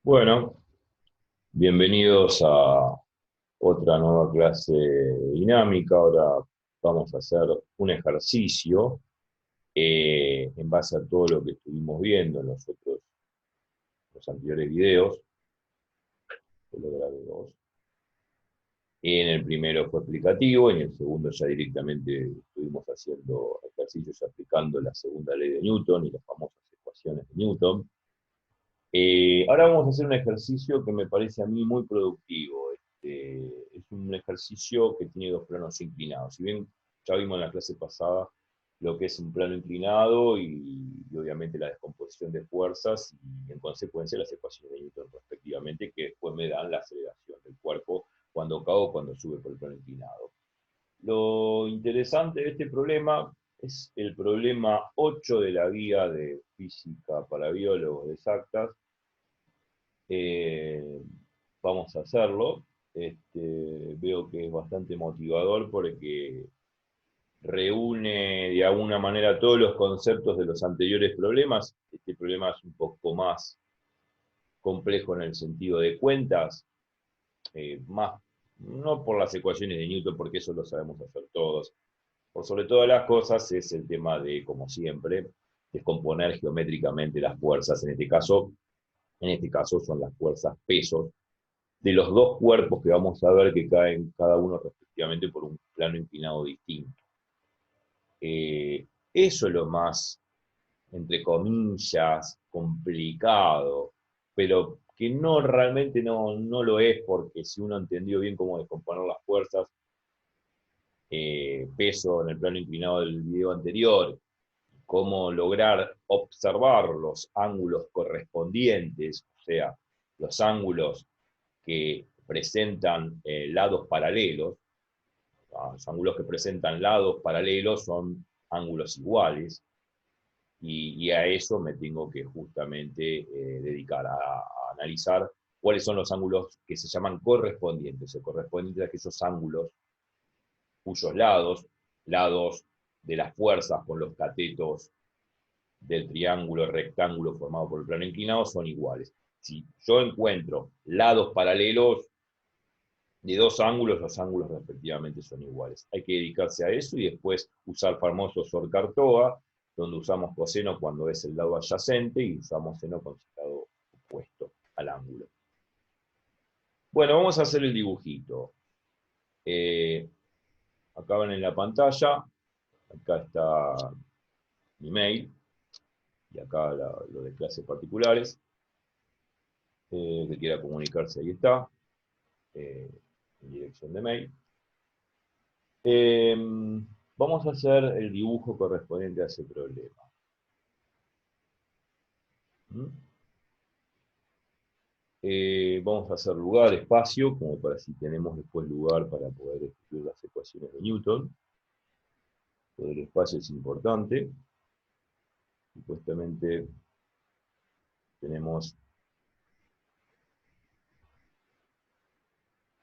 Bueno, bienvenidos a otra nueva clase dinámica. Ahora vamos a hacer un ejercicio en base a todo lo que estuvimos viendo en los anteriores videos. Yo lo grabé dos. En el primero fue explicativo, en el segundo ya directamente estuvimos haciendo ejercicios aplicando la segunda ley de Newton y las famosas ecuaciones de Newton. Ahora vamos a hacer un ejercicio que me parece a mí muy productivo. Es un ejercicio que tiene dos planos inclinados. Si bien ya vimos en la clase pasada lo que es un plano inclinado y obviamente la descomposición de fuerzas y en consecuencia las ecuaciones de Newton respectivamente, que después me dan la aceleración del cuerpo cuando cae o cuando sube por el plano inclinado. Lo interesante de este problema es el problema 8 de la guía de física para biólogos de exactas. eh, Vamos a hacerlo. Veo que es bastante motivador porque reúne de alguna manera todos los conceptos de los anteriores problemas. Este problema es un poco más complejo en el sentido de cuentas, más no por las ecuaciones de Newton, porque eso lo sabemos hacer todos. Por sobre todas las cosas es el tema de, como siempre, descomponer geométricamente las fuerzas. En este caso son las fuerzas pesos de los dos cuerpos que vamos a ver que caen cada uno respectivamente por un plano inclinado distinto. Eso es lo más, entre comillas, complicado, pero que no realmente no lo es, porque si uno entendió bien cómo descomponer las fuerzas, peso en el plano inclinado del video anterior, cómo lograr observar los ángulos correspondientes, o sea, los ángulos que presentan lados paralelos. Los ángulos que presentan lados paralelos son ángulos iguales, y a eso me tengo que justamente dedicar a analizar cuáles son los ángulos que se llaman correspondientes, o correspondientes a aquellos ángulos cuyos lados de las fuerzas con los catetos del triángulo rectángulo formado por el plano inclinado son iguales. Si yo encuentro lados paralelos de dos ángulos, los ángulos respectivamente son iguales. Hay que dedicarse a eso y después usar famoso Sorcartoa, donde usamos coseno cuando es el lado adyacente y usamos seno con su lado opuesto al ángulo. Bueno, vamos a hacer el dibujito. Eh, Acá ven en la pantalla, acá está mi mail, y acá lo de clases particulares. Que quiera comunicarse, ahí está, en dirección de mail. Eh, Vamos a hacer el dibujo correspondiente a ese problema. ¿Mm? Vamos a hacer lugar, espacio, como para si tenemos después lugar para poder escribir las ecuaciones de Newton. Todo el espacio es importante. Supuestamente tenemos,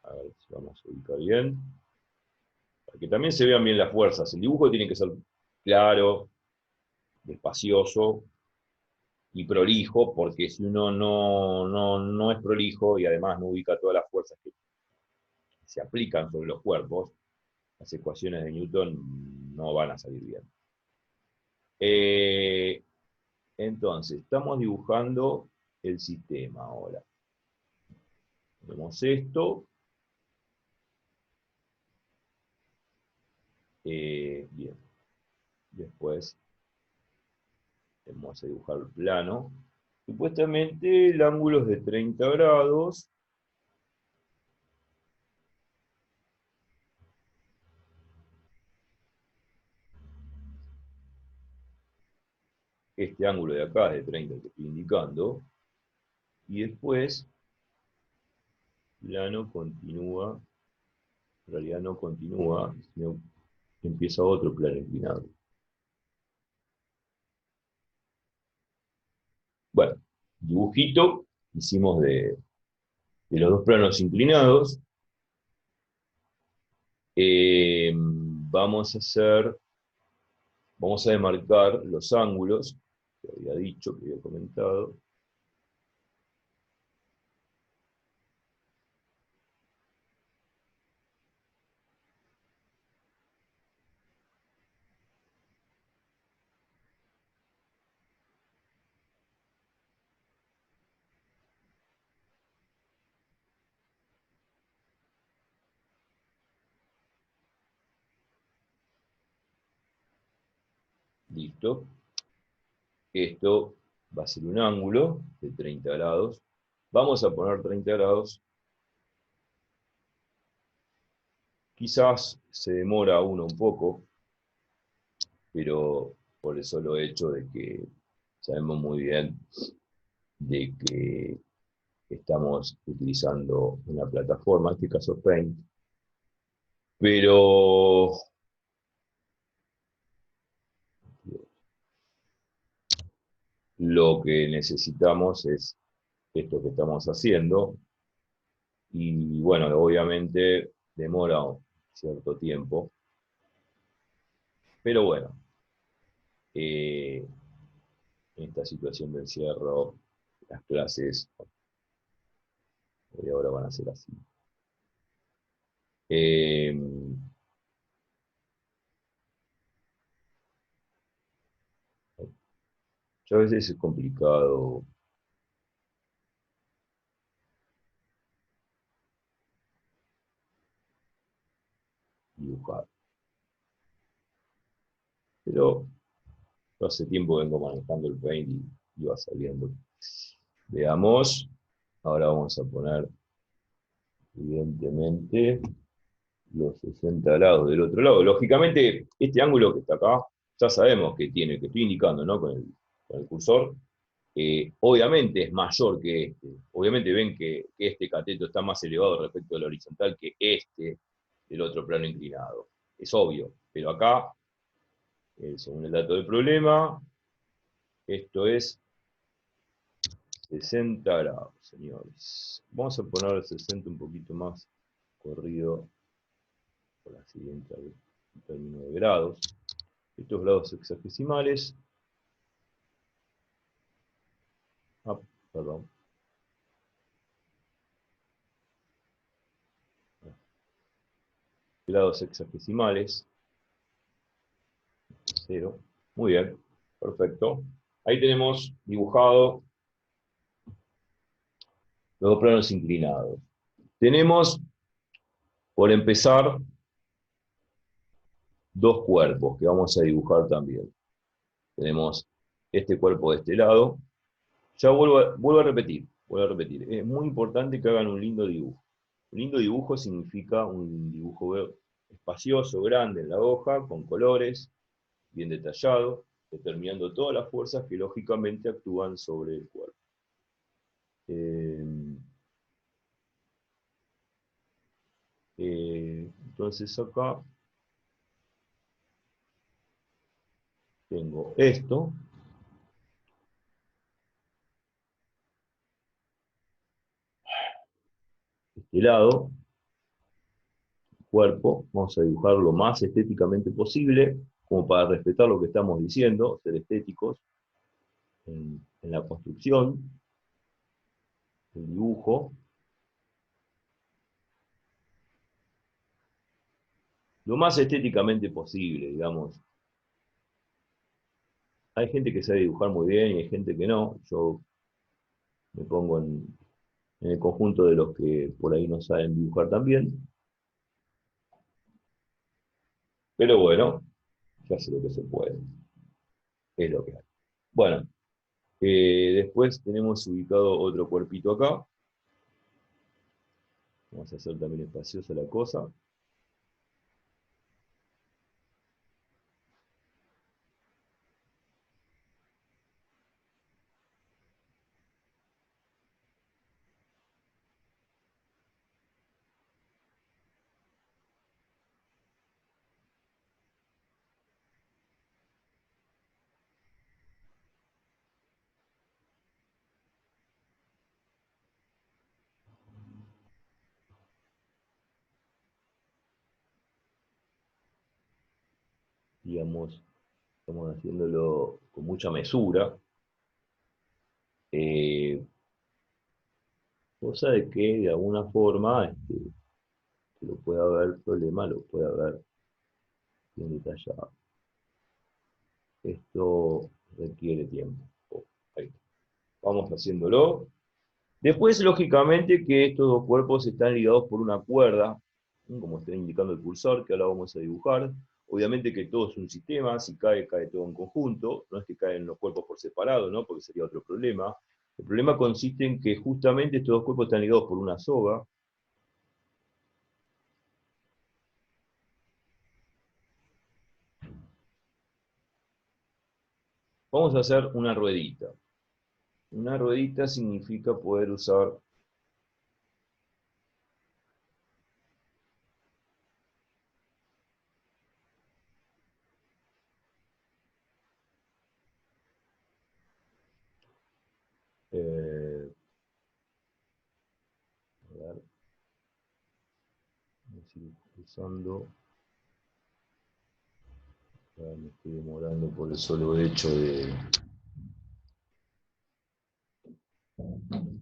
a ver si vamos a ubicar bien, para que también se vean bien las fuerzas. El dibujo tiene que ser claro, espacioso y prolijo, porque si uno no es prolijo y además no ubica todas las fuerzas que se aplican sobre los cuerpos, las ecuaciones de Newton no van a salir bien. Eh, entonces, estamos dibujando el sistema ahora. Vemos esto. Bien. Después vamos a dibujar el plano. Supuestamente el ángulo es de 30 grados. Este ángulo de acá es de 30 que estoy indicando. Y después, plano continúa. En realidad no continúa, sino que empieza otro plano inclinado. Bueno, dibujito hicimos de los dos planos inclinados. Vamos a demarcar los ángulos que había dicho, que había comentado. Listo. Esto va a ser un ángulo de 30 grados. Vamos a poner 30 grados. Quizás se demora uno un poco, pero por eso lo he hecho de que sabemos muy bien de que estamos utilizando una plataforma, en este caso Paint, pero lo que necesitamos es esto que estamos haciendo, y bueno, obviamente demora un cierto tiempo, pero bueno, en esta situación de encierro, las clases de ahora van a ser así. Eh, a veces es complicado dibujar, pero yo hace tiempo vengo manejando el Paint y va saliendo. Veamos, ahora vamos a poner, evidentemente, los 60 grados del otro lado. Lógicamente, este ángulo que está acá, ya sabemos que tiene, que estoy indicando, ¿no? Con el cursor, obviamente es mayor que este. Obviamente ven que este cateto está más elevado respecto al horizontal que este del otro plano inclinado. Es obvio, pero acá, según el dato del problema, esto es 60 grados, señores. Vamos a poner el 60 un poquito más corrido por la siguiente en términos de grados. Estos grados hexagesimales. Ah, perdón. Grados hexagesimales. 0. Muy bien. Perfecto. Ahí tenemos dibujado los dos planos inclinados. Tenemos, por empezar, dos cuerpos que vamos a dibujar también. Tenemos este cuerpo de este lado. Ya vuelvo a repetir. Es muy importante que hagan un lindo dibujo. Un lindo dibujo significa un dibujo espacioso, grande en la hoja, con colores, bien detallado, determinando todas las fuerzas que lógicamente actúan sobre el cuerpo. Entonces acá tengo esto. Este lado, cuerpo, vamos a dibujar lo más estéticamente posible, como para respetar lo que estamos diciendo, ser estéticos en la construcción, el dibujo. Lo más estéticamente posible, digamos. Hay gente que sabe dibujar muy bien y hay gente que no. Yo me pongo en el conjunto de los que por ahí no saben dibujar tan bien. Pero bueno, ya sé lo que se puede. Es lo que hay. Bueno, después tenemos ubicado otro cuerpito acá. Vamos a hacer también espaciosa la cosa. Digamos, estamos haciéndolo con mucha mesura. Cosa de que de alguna forma que lo pueda haber problema, lo pueda haber bien detallado. Esto requiere tiempo. Ahí. Vamos haciéndolo. Después, lógicamente, que estos dos cuerpos están ligados por una cuerda, como está indicando el cursor, que ahora vamos a dibujar. obviamente que todo es un sistema, si cae, cae todo en conjunto, no es que caen los cuerpos por separado, ¿no? Porque sería otro problema. El problema consiste en que justamente estos dos cuerpos están ligados por una soga. Vamos a hacer una ruedita. Una ruedita significa poder usar eh, a ver, usando, me estoy demorando por el solo hecho de, a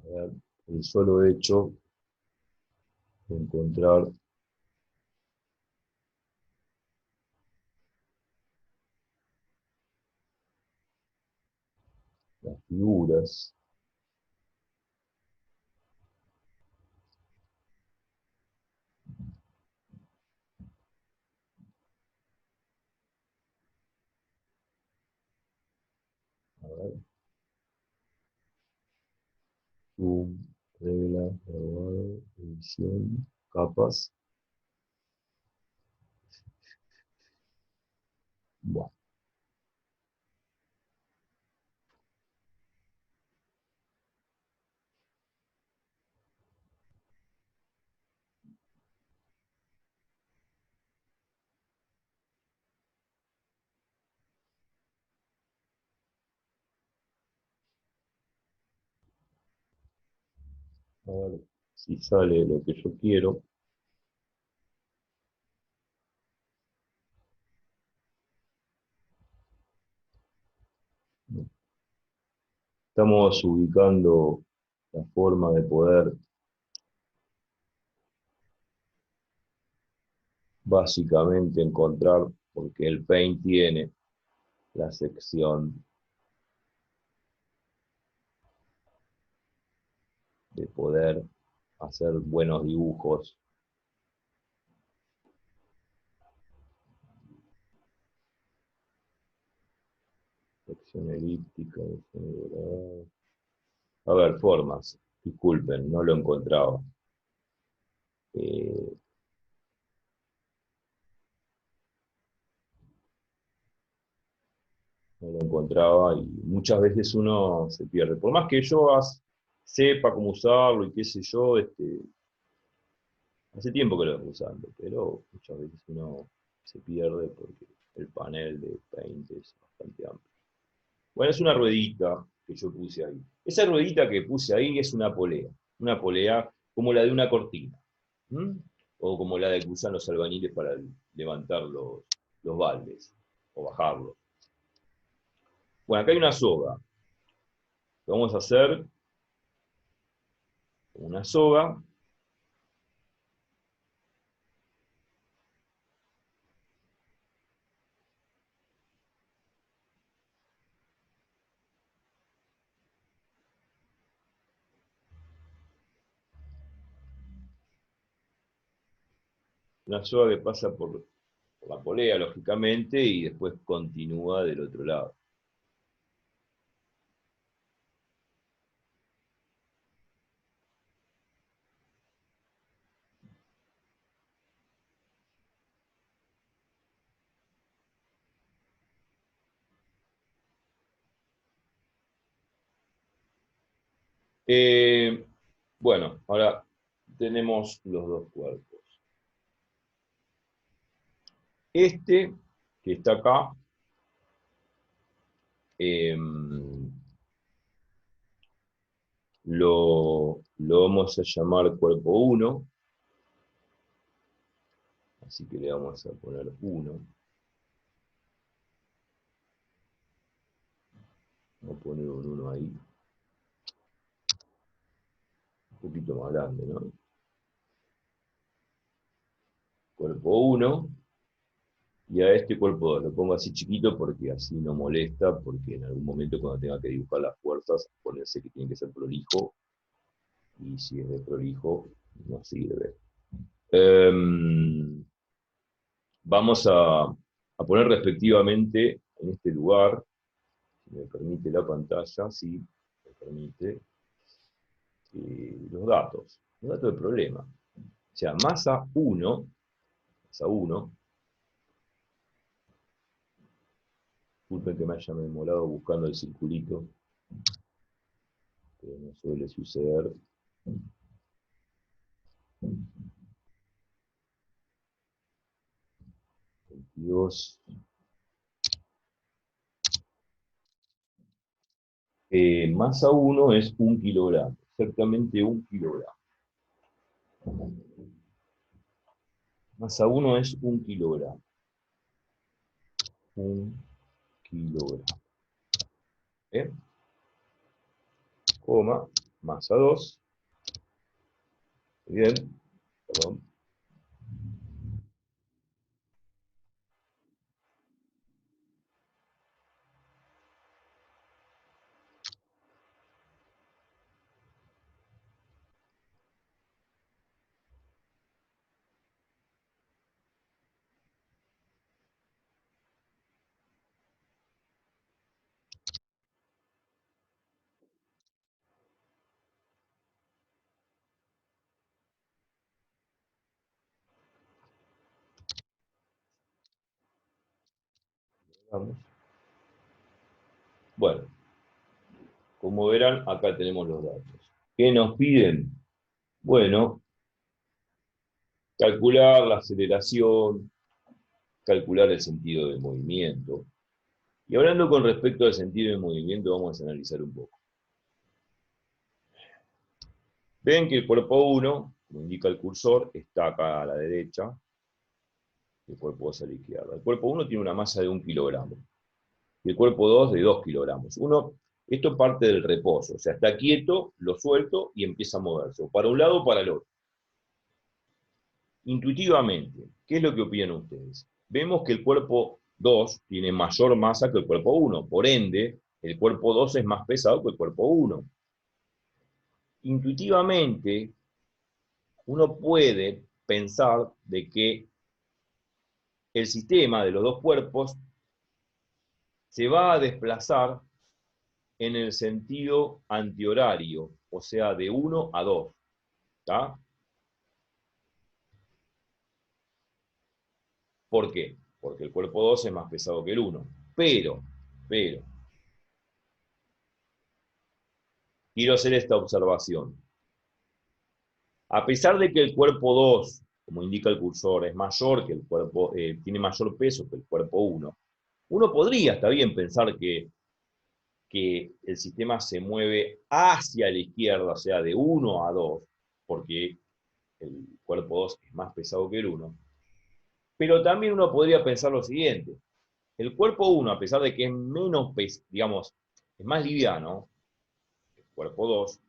ver, el solo hecho de encontrar las figuras. A ver, zoom, regla, grabado, edición, capas. Bueno, a ver si sale lo que yo quiero. Estamos ubicando la forma de poder básicamente encontrar, porque el Paint tiene la sección de poder hacer buenos dibujos. Sección elíptica, a ver, formas. Disculpen, no lo encontraba. Eh, no lo encontraba y muchas veces uno se pierde. Por más que yo sepa cómo usarlo y qué sé yo, hace tiempo que lo vengo usando, pero muchas veces uno se pierde porque el panel de Paint es bastante amplio. Bueno, es una ruedita que yo puse ahí. Esa ruedita que puse ahí es una polea como la de una cortina, ¿m? O como la de que usan los albañiles para levantar los baldes o bajarlos. Bueno, acá hay una soga. Lo vamos a hacer una soga. Una soga que pasa por la polea, lógicamente, y después continúa del otro lado. Eh, bueno, ahora tenemos los dos cuerpos. Este que está acá, eh, lo vamos a llamar cuerpo 1, así que le vamos a poner 1. Vamos a poner un 1 ahí, un poquito más grande, ¿no? Cuerpo 1, y a este cuerpo 2 lo pongo así chiquito porque así no molesta, porque en algún momento cuando tenga que dibujar las fuerzas, ponerse que tiene que ser prolijo, y si es de prolijo, no sirve. Em, Vamos a poner respectivamente en este lugar, si me permite la pantalla, sí, me permite, los datos del problema. O sea, masa 1, disculpen que me haya demorado buscando el circulito, que no suele suceder. 22. Masa 1 es 1 kilogramo, exactamente 1 kilogramo. Masa 1 es 1 kilogramo. 1 kilogramo. ¿Eh? Coma, masa 2. Bien, perdón. Vamos. Bueno, como verán, acá tenemos los datos. ¿Qué nos piden? Bueno, calcular la aceleración, calcular el sentido del movimiento. Y hablando con respecto al sentido del movimiento, vamos a analizar un poco. Ven que el cuerpo 1, como indica el cursor, está acá a la derecha, y el cuerpo 2 a la izquierda. El cuerpo 1 tiene una masa de 1 kilogramo, y el cuerpo 2 de 2 kilogramos. Esto parte del reposo, o sea, está quieto, lo suelto y empieza a moverse, o para un lado o para el otro. Intuitivamente, ¿qué es lo que opinan ustedes? Vemos que el cuerpo 2 tiene mayor masa que el cuerpo 1, por ende, el cuerpo 2 es más pesado que el cuerpo 1. Intuitivamente, uno puede pensar de que el sistema de los dos cuerpos se va a desplazar en el sentido antihorario, o sea, de 1 a 2. ¿Está? ¿Por qué? Porque el cuerpo 2 es más pesado que el 1. Pero, quiero hacer esta observación. A pesar de que el cuerpo 2, como indica el cursor, es mayor que el cuerpo, tiene mayor peso que el cuerpo 1, uno podría, está bien, pensar que el sistema se mueve hacia la izquierda, o sea, de 1 a 2, porque el cuerpo 2 es más pesado que el 1. Pero también uno podría pensar lo siguiente: el cuerpo 1, a pesar de que es menos, digamos, es más liviano, el cuerpo 2,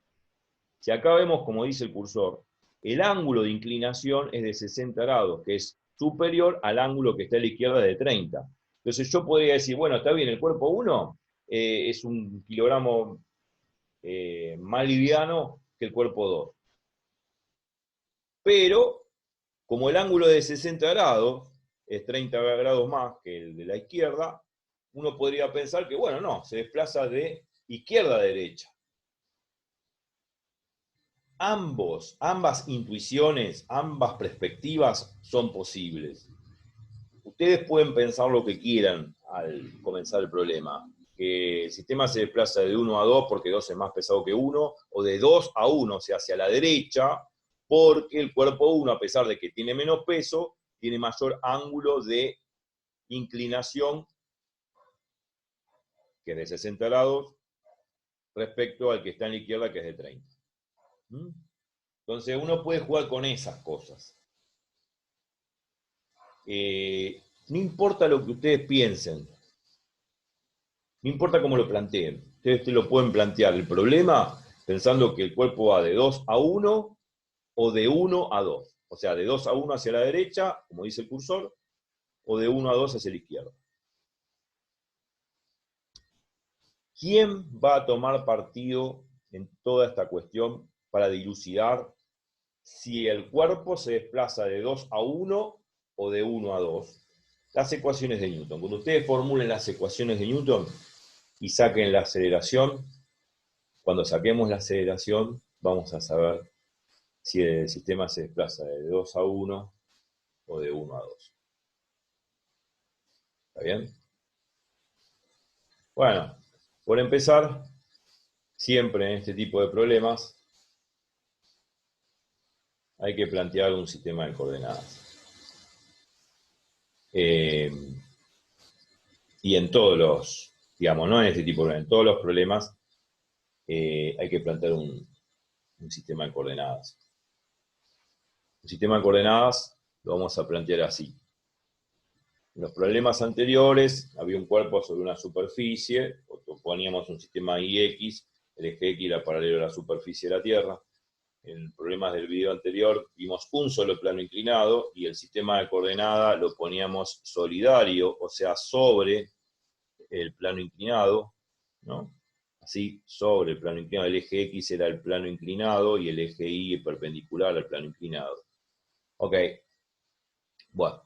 si acá vemos, como dice el cursor, el ángulo de inclinación es de 60 grados, que es superior al ángulo que está a la izquierda de 30. Entonces yo podría decir, bueno, está bien, el cuerpo 1 es 1 kilogramo más liviano que el cuerpo 2. Pero, como el ángulo de 60 grados es 30 grados más que el de la izquierda, uno podría pensar que, bueno, no, se desplaza de izquierda a derecha. Ambas intuiciones, ambas perspectivas son posibles. Ustedes pueden pensar lo que quieran al comenzar el problema. Que el sistema se desplaza de 1 a 2 porque 2 es más pesado que 1, o de 2 a 1, o sea, hacia la derecha, porque el cuerpo 1, a pesar de que tiene menos peso, tiene mayor ángulo de inclinación, que es de 60 grados, respecto al que está en la izquierda, que es de 30. Entonces uno puede jugar con esas cosas. No importa lo que ustedes piensen, no importa cómo lo planteen, ustedes te lo pueden plantear el problema pensando que el cuerpo va de 2 a 1 o de 1 a 2. O sea, de 2 a 1 hacia la derecha, como dice el cursor, o de 1 a 2 hacia la izquierda. ¿Quién va a tomar partido en toda esta cuestión para dilucidar si el cuerpo se desplaza de 2 a 1 o de 1 a 2. Las ecuaciones de Newton. Cuando ustedes formulen las ecuaciones de Newton y saquen la aceleración, cuando saquemos la aceleración, vamos a saber si el sistema se desplaza de 2 a 1 o de 1 a 2. ¿Está bien? Bueno, por empezar, siempre en este tipo de problemas hay que plantear un sistema de coordenadas. Y en todos los, digamos, no en este tipo de problemas, en todos los problemas hay que plantear un sistema de coordenadas. Un sistema de coordenadas lo vamos a plantear así. En los problemas anteriores había un cuerpo sobre una superficie, poníamos un sistema IX, el eje X era paralelo a la superficie de la Tierra. En problemas del video anterior vimos un solo plano inclinado y el sistema de coordenadas lo poníamos solidario, o sea, sobre el plano inclinado, ¿no? Así, sobre el plano inclinado, el eje X era el plano inclinado y el eje Y perpendicular al plano inclinado. Ok, bueno.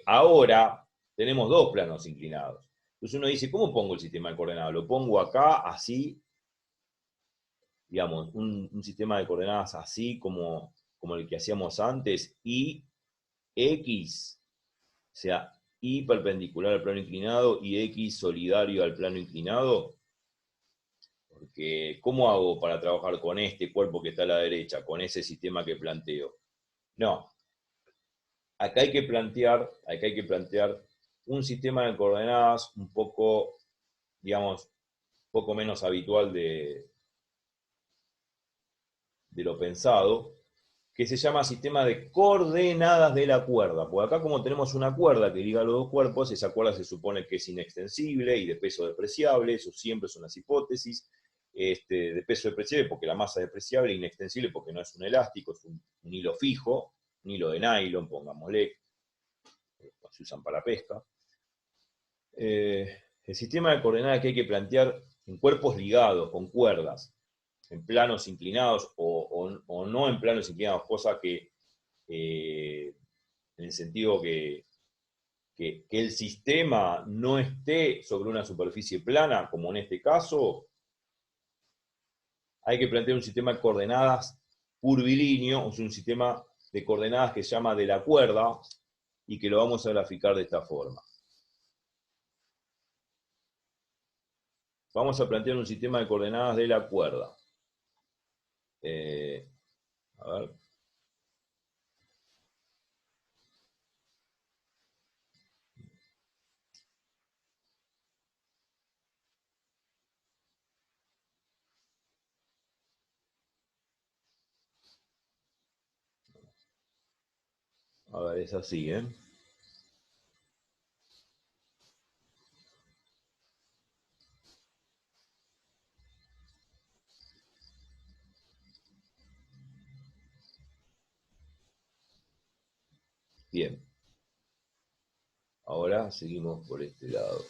Ahora tenemos dos planos inclinados. Entonces uno dice, ¿cómo pongo el sistema de coordenadas? Lo pongo acá, así, digamos, un sistema de coordenadas así como el que hacíamos antes, y X, o sea, Y perpendicular al plano inclinado y X solidario al plano inclinado. Porque, ¿cómo hago para trabajar con este cuerpo que está a la derecha, con ese sistema que planteo? No, acá hay que plantear un sistema de coordenadas un poco, digamos, un poco menos habitual de lo pensado, que se llama sistema de coordenadas de la cuerda. Porque acá, como tenemos una cuerda que liga los dos cuerpos, esa cuerda se supone que es inextensible y de peso despreciable, eso siempre son las hipótesis. De peso despreciable porque la masa es despreciable, inextensible porque no es un elástico, es un hilo fijo, un hilo de nylon, pongámosle, se usan para pesca. El sistema de coordenadas que hay que plantear en cuerpos ligados, con cuerdas, en planos inclinados o no en planos inclinados, cosa que en el sentido que el sistema no esté sobre una superficie plana, como en este caso, hay que plantear un sistema de coordenadas curvilíneo, o sea, un sistema de coordenadas que se llama de la cuerda y que lo vamos a graficar de esta forma. Vamos a plantear un sistema de coordenadas de la cuerda. A ver. A ver, es así, ¿eh? Bien. Ahora seguimos por este lado.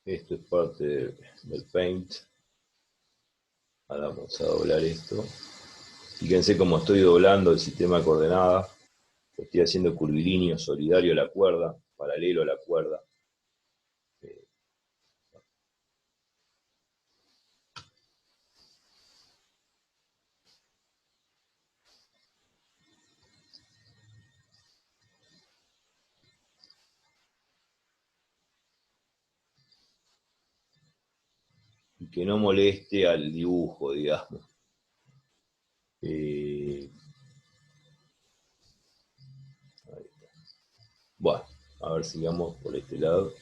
Esto es parte del Paint. Ahora vamos a doblar esto. Fíjense cómo estoy doblando el sistema de coordenadas. Lo estoy haciendo curvilíneo, solidario a la cuerda, paralelo a la cuerda. que no moleste al dibujo, digamos. Bueno, a ver, sigamos por este lado.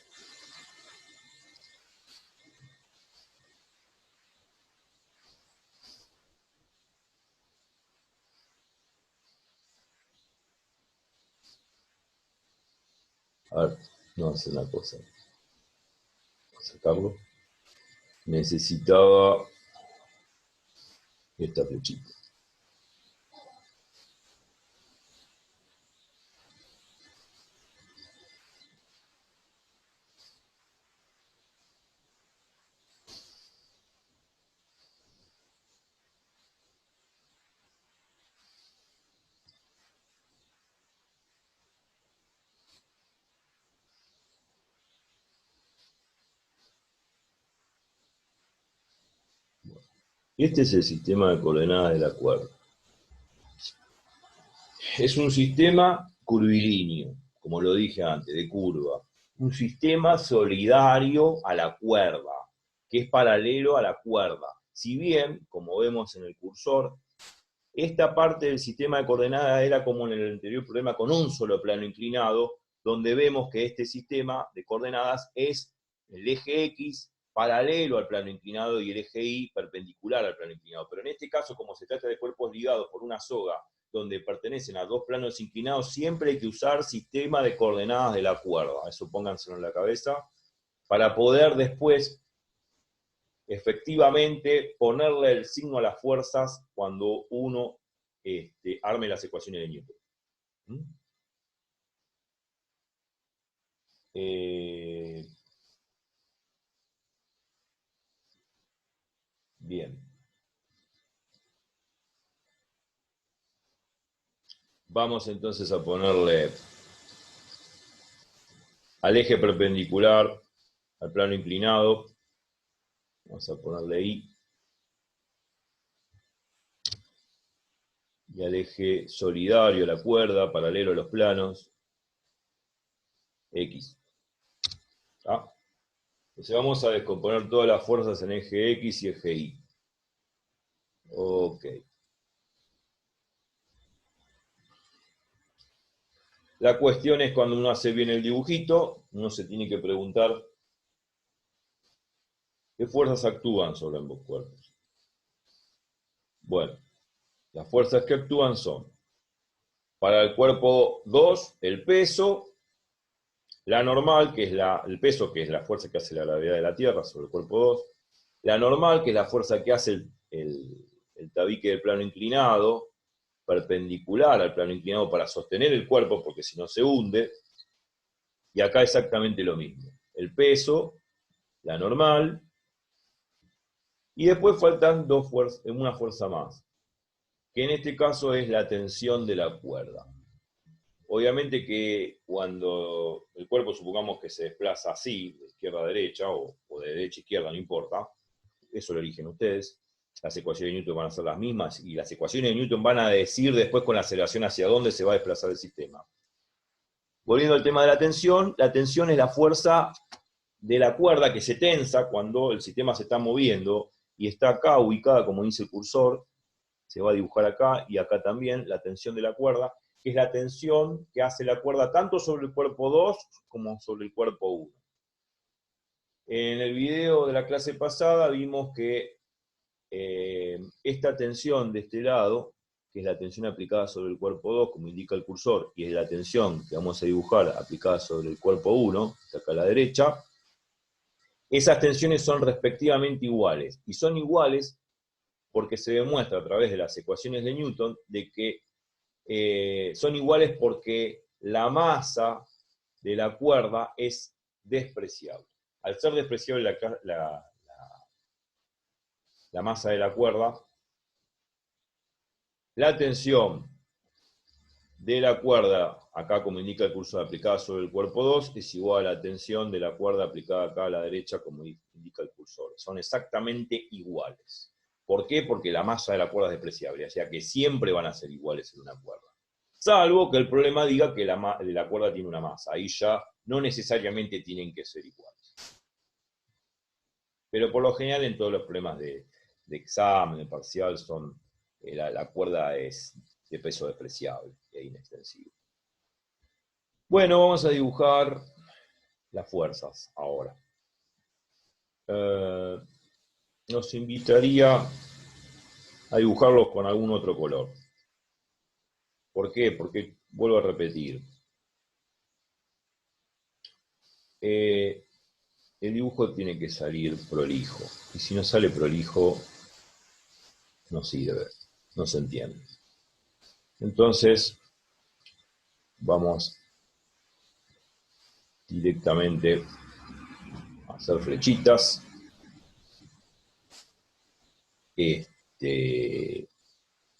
A ver, vamos a hacer una cosa. Vamos a sacarlo. Necesitaba esta flechita. Este es el sistema de coordenadas de la cuerda. Es un sistema curvilíneo, como lo dije antes, de curva. Un sistema solidario a la cuerda, que es paralelo a la cuerda. Si bien, como vemos en el cursor, esta parte del sistema de coordenadas era como en el anterior problema con un solo plano inclinado, donde vemos que este sistema de coordenadas es el eje X paralelo al plano inclinado y el eje Y perpendicular al plano inclinado. Pero en este caso, como se trata de cuerpos ligados por una soga, donde pertenecen a dos planos inclinados, siempre hay que usar sistema de coordenadas de la cuerda. Eso pónganselo en la cabeza, para poder después efectivamente ponerle el signo a las fuerzas cuando uno arme las ecuaciones de Newton. Bien. Vamos entonces a ponerle al eje perpendicular, al plano inclinado, vamos a ponerle I, y al eje solidario, la cuerda, paralelo a los planos, X. ¿Ah? Entonces vamos a descomponer todas las fuerzas en eje X y eje Y. Ok. La cuestión es cuando uno hace bien el dibujito, uno se tiene que preguntar qué fuerzas actúan sobre ambos cuerpos. Bueno, las fuerzas que actúan son, para el cuerpo 2, el peso, la normal, que es el peso, que es la fuerza que hace la gravedad de la Tierra sobre el cuerpo 2, la normal, que es la fuerza que hace el tabique del plano inclinado, perpendicular al plano inclinado para sostener el cuerpo, porque si no se hunde, y acá exactamente lo mismo. El peso, la normal, y después faltan una fuerza más, que en este caso es la tensión de la cuerda. Obviamente que cuando el cuerpo supongamos que se desplaza así, de izquierda a derecha, o de derecha a izquierda, no importa, eso lo eligen ustedes, las ecuaciones de Newton van a ser las mismas, y las ecuaciones de Newton van a decir después con la aceleración hacia dónde se va a desplazar el sistema. Volviendo al tema de la tensión es la fuerza de la cuerda que se tensa cuando el sistema se está moviendo, y está acá ubicada, como dice el cursor, se va a dibujar acá, y acá también, la tensión de la cuerda, que es la tensión que hace la cuerda tanto sobre el cuerpo 2 como sobre el cuerpo 1. En el video de la clase pasada vimos que esta tensión de este lado, que es la tensión aplicada sobre el cuerpo 2, como indica el cursor, y es la tensión que vamos a dibujar aplicada sobre el cuerpo 1, que está acá a la derecha, esas tensiones son respectivamente iguales, y son iguales porque se demuestra a través de las ecuaciones de Newton de que son iguales porque la masa de la cuerda es despreciable. Al ser despreciable la masa de la cuerda, la tensión de la cuerda, acá como indica el cursor aplicada sobre el cuerpo 2, es igual a la tensión de la cuerda aplicada acá a la derecha, como indica el cursor. Son exactamente iguales. ¿Por qué? Porque la masa de la cuerda es despreciable, o sea que siempre van a ser iguales en una cuerda. Salvo que el problema diga que la cuerda tiene una masa. Ahí ya no necesariamente tienen que ser iguales. Pero por lo general en todos los problemas de examen, de parcial, la cuerda es de peso despreciable e inextensible. Bueno, vamos a dibujar las fuerzas ahora. Nos invitaría a dibujarlos con algún otro color. ¿Por qué? Porque, vuelvo a repetir, el dibujo tiene que salir prolijo. Y si no sale prolijo, no sirve, no se entiende. Entonces, vamos directamente a hacer flechitas.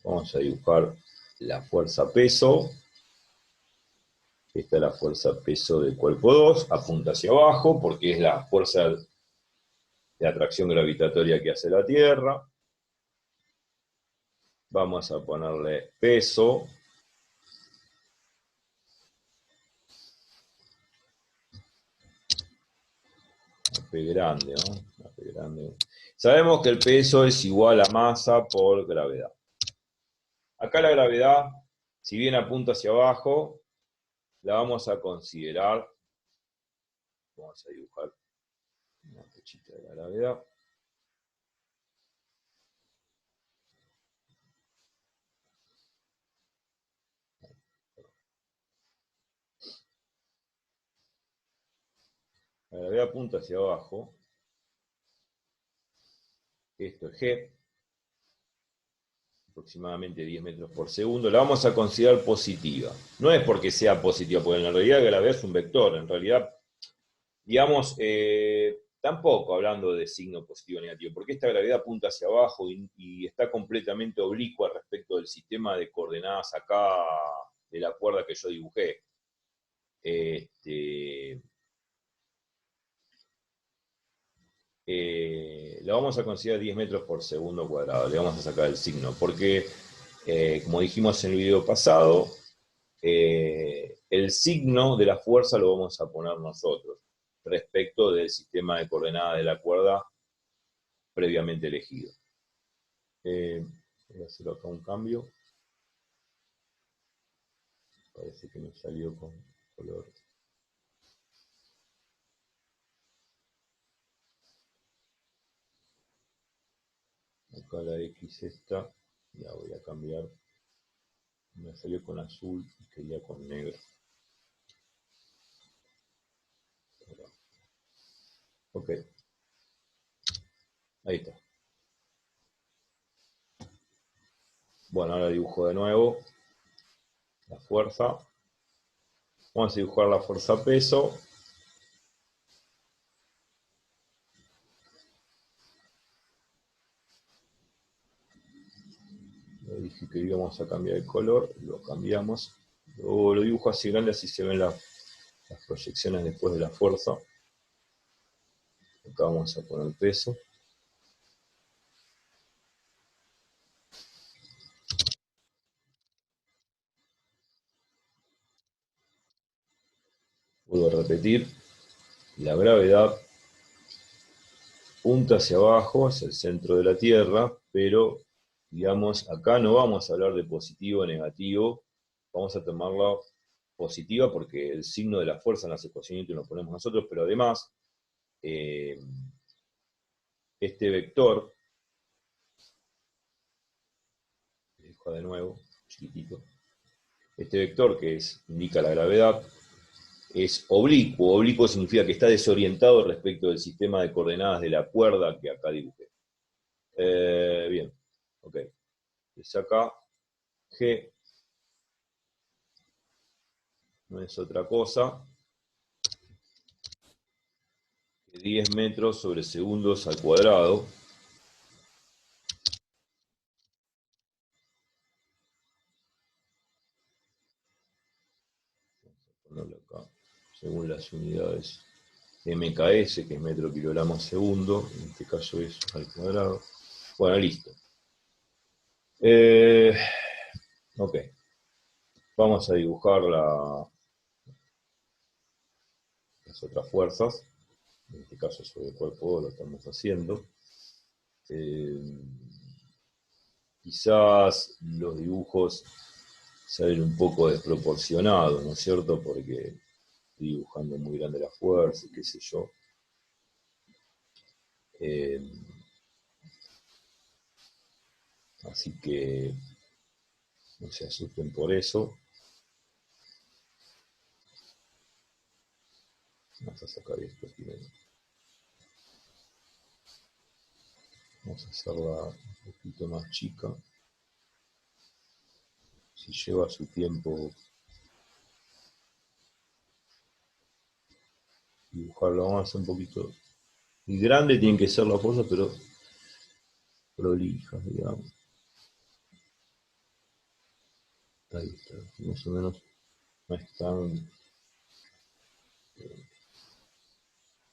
Vamos a dibujar la fuerza peso. Esta es la fuerza peso del cuerpo 2, apunta hacia abajo, porque es la fuerza de atracción gravitatoria que hace la Tierra. Vamos a ponerle peso. Una P grande, ¿no? Una P grande. Sabemos que el peso es igual a masa por gravedad. Acá la gravedad, si bien apunta hacia abajo, la vamos a considerar. Vamos a dibujar una flechita de la gravedad. La gravedad apunta hacia abajo. Esto es G, aproximadamente 10 metros por segundo. La vamos a considerar positiva. No es porque sea positiva, porque en realidad la gravedad es un vector. En realidad, digamos, tampoco hablando de signo positivo o negativo, porque esta gravedad apunta hacia abajo y está completamente oblicua respecto del sistema de coordenadas acá de la cuerda que yo dibujé. La vamos a considerar 10 metros por segundo cuadrado. Le vamos a sacar el signo, porque, como dijimos en el video pasado, el signo de la fuerza lo vamos a poner nosotros respecto del sistema de coordenadas de la cuerda previamente elegido. Voy a hacer acá un cambio. Parece que me salió con color. Acá la X esta, la voy a cambiar. Me salió con azul y quería con negro. Ok. Ahí está. Bueno, ahora dibujo de nuevo la fuerza. Vamos a dibujar la fuerza peso. Le dije que íbamos a cambiar el color, lo cambiamos. Luego lo dibujo así grande, así se ven las proyecciones después de la fuerza. Acá vamos a poner peso. Vuelvo a repetir, la gravedad punta hacia abajo, hacia el centro de la Tierra, pero, digamos, acá no vamos a hablar de positivo o negativo, vamos a tomarla positiva porque el signo de la fuerza en las ecuaciones lo ponemos nosotros, pero además, este vector, dejo de nuevo, chiquitito, este vector que indica la gravedad, es oblicuo. Oblicuo significa que está desorientado respecto del sistema de coordenadas de la cuerda que acá dibujé. Bien, ok. Entonces acá G no es otra cosa que 10 metros sobre segundos al cuadrado. Vamos a ponerlo acá, según las unidades MKS, que es metro kilogramo segundo, en este caso es al cuadrado. Bueno, listo. Ok. Vamos a dibujar las otras fuerzas. en este caso sobre el cuerpo lo estamos haciendo. Eh, Quizás los dibujos salen un poco desproporcionados, ¿no es cierto? Porque estoy dibujando muy grande la fuerza, qué sé yo. Eh, Así que no se asusten por eso. Vamos a sacar esto primero. Vamos a hacerla un poquito más chica. Si lleva su tiempo dibujarlo, vamos a hacer un poquito. Y grande tienen que ser las cosas, pero prolijas, digamos. Ahí está, más o menos no es tan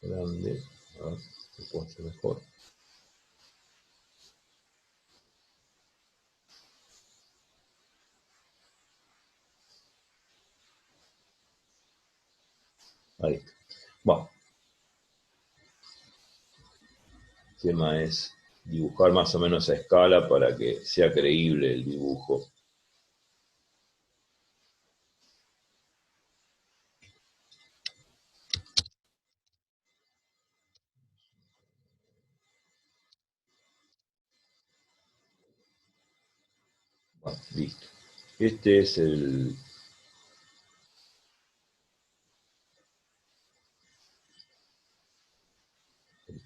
grande. A ver, se puede hacer mejor. Ahí está. Bueno, el tema es dibujar más o menos a escala para que sea creíble el dibujo. Bueno, listo. Este es el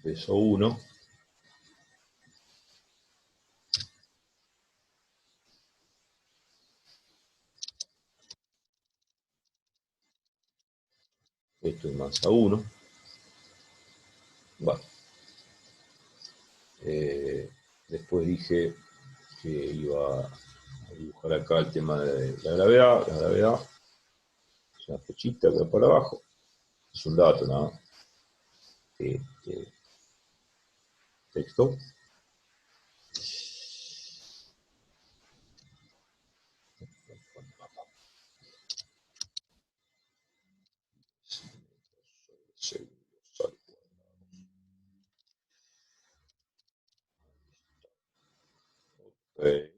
peso 1. Esto es masa 1. Bueno, después dije que iba a dibujar acá el tema de la gravedad. La gravedad es una flechita que va para abajo. Es un dato, ¿no? Texto. Okay.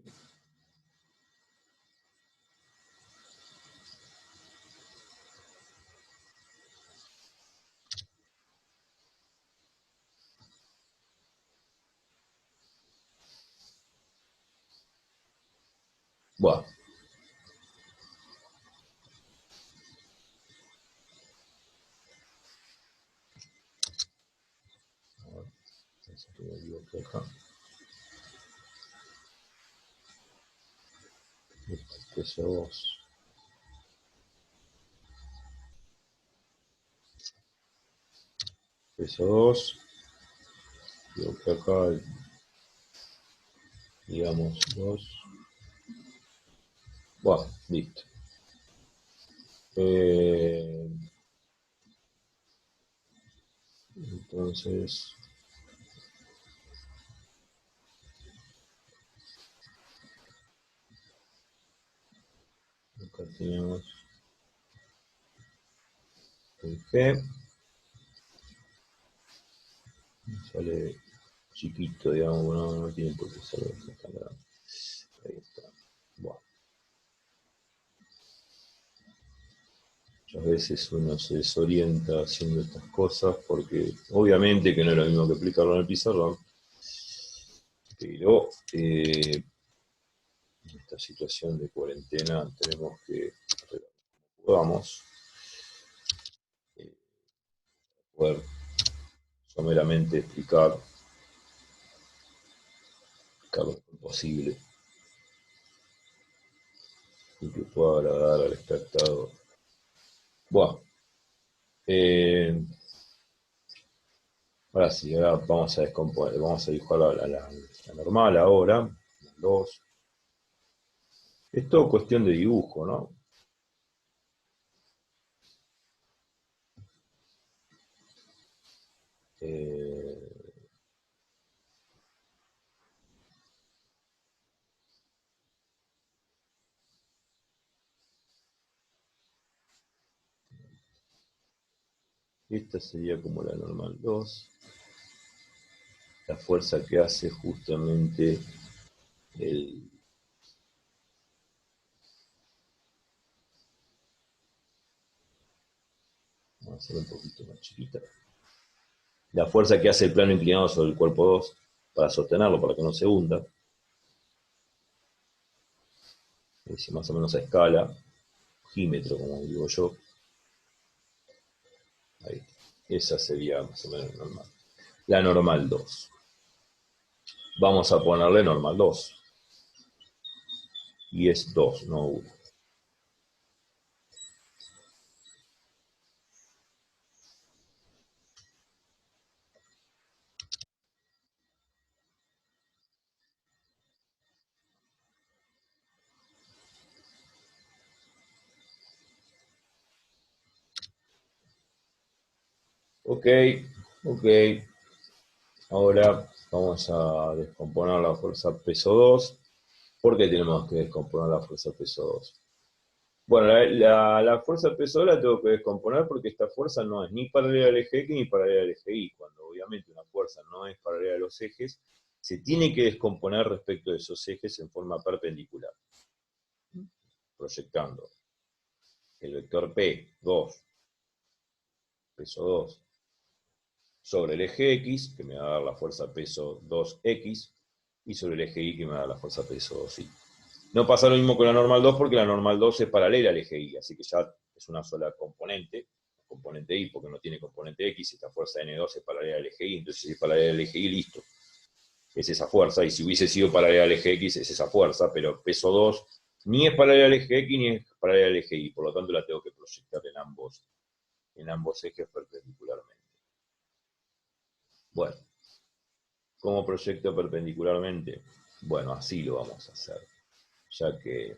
Bueno, a ver, que me equivoqué acá. Peso 2. Peso 2. Equivoqué acá, digamos 2. Bueno, listo. Eh, entonces, acá tenemos el G. Sale chiquito, digamos, no tiene por qué ser tan grande. Ahí está. Bueno, muchas veces uno se desorienta haciendo estas cosas porque obviamente que no es lo mismo que aplicarlo en el pizarrón, pero en esta situación de cuarentena tenemos que podamos eh, poder someramente explicar lo posible y que pueda agradar al espectador. Bueno, eh, ahora sí, ahora vamos a descomponer, vamos a dibujar la normal ahora, dos. Es todo cuestión de dibujo, ¿no? Eh, Esta sería como la normal 2. La fuerza que hace justamente el... Vamos a hacer un poquito más chiquita. La fuerza que hace el plano inclinado sobre el cuerpo 2 para sostenerlo, para que no se hunda. Es más o menos a escala, ojímetro, como digo yo. Ahí. Esa sería más o menos normal. La normal 2. Vamos a ponerle normal 2. Y es 2, no 1. Ok, ok. Ahora vamos a descomponer la fuerza peso 2. ¿Por qué tenemos que descomponer la fuerza peso 2? Bueno, la fuerza peso 2 la tengo que descomponer porque esta fuerza no es ni paralela al eje X ni paralela al eje Y. Cuando obviamente una fuerza no es paralela a los ejes, se tiene que descomponer respecto de esos ejes en forma perpendicular, proyectando el vector P2, peso 2, sobre el eje X, que me va a dar la fuerza peso 2X, y sobre el eje Y, que me va a dar la fuerza peso 2Y. No pasa lo mismo con la normal 2 porque la normal 2 es paralela al eje Y, así que ya es una sola componente, componente Y, porque no tiene componente X, esta fuerza N2 es paralela al eje Y, entonces si es paralela al eje Y, listo. Es esa fuerza, y si hubiese sido paralela al eje X, es esa fuerza, pero peso 2 ni es paralela al eje X ni es paralela al eje Y, por lo tanto la tengo que proyectar en ambos ejes perpendicularmente. Bueno, ¿cómo proyecto perpendicularmente? Bueno, así lo vamos a hacer, ya que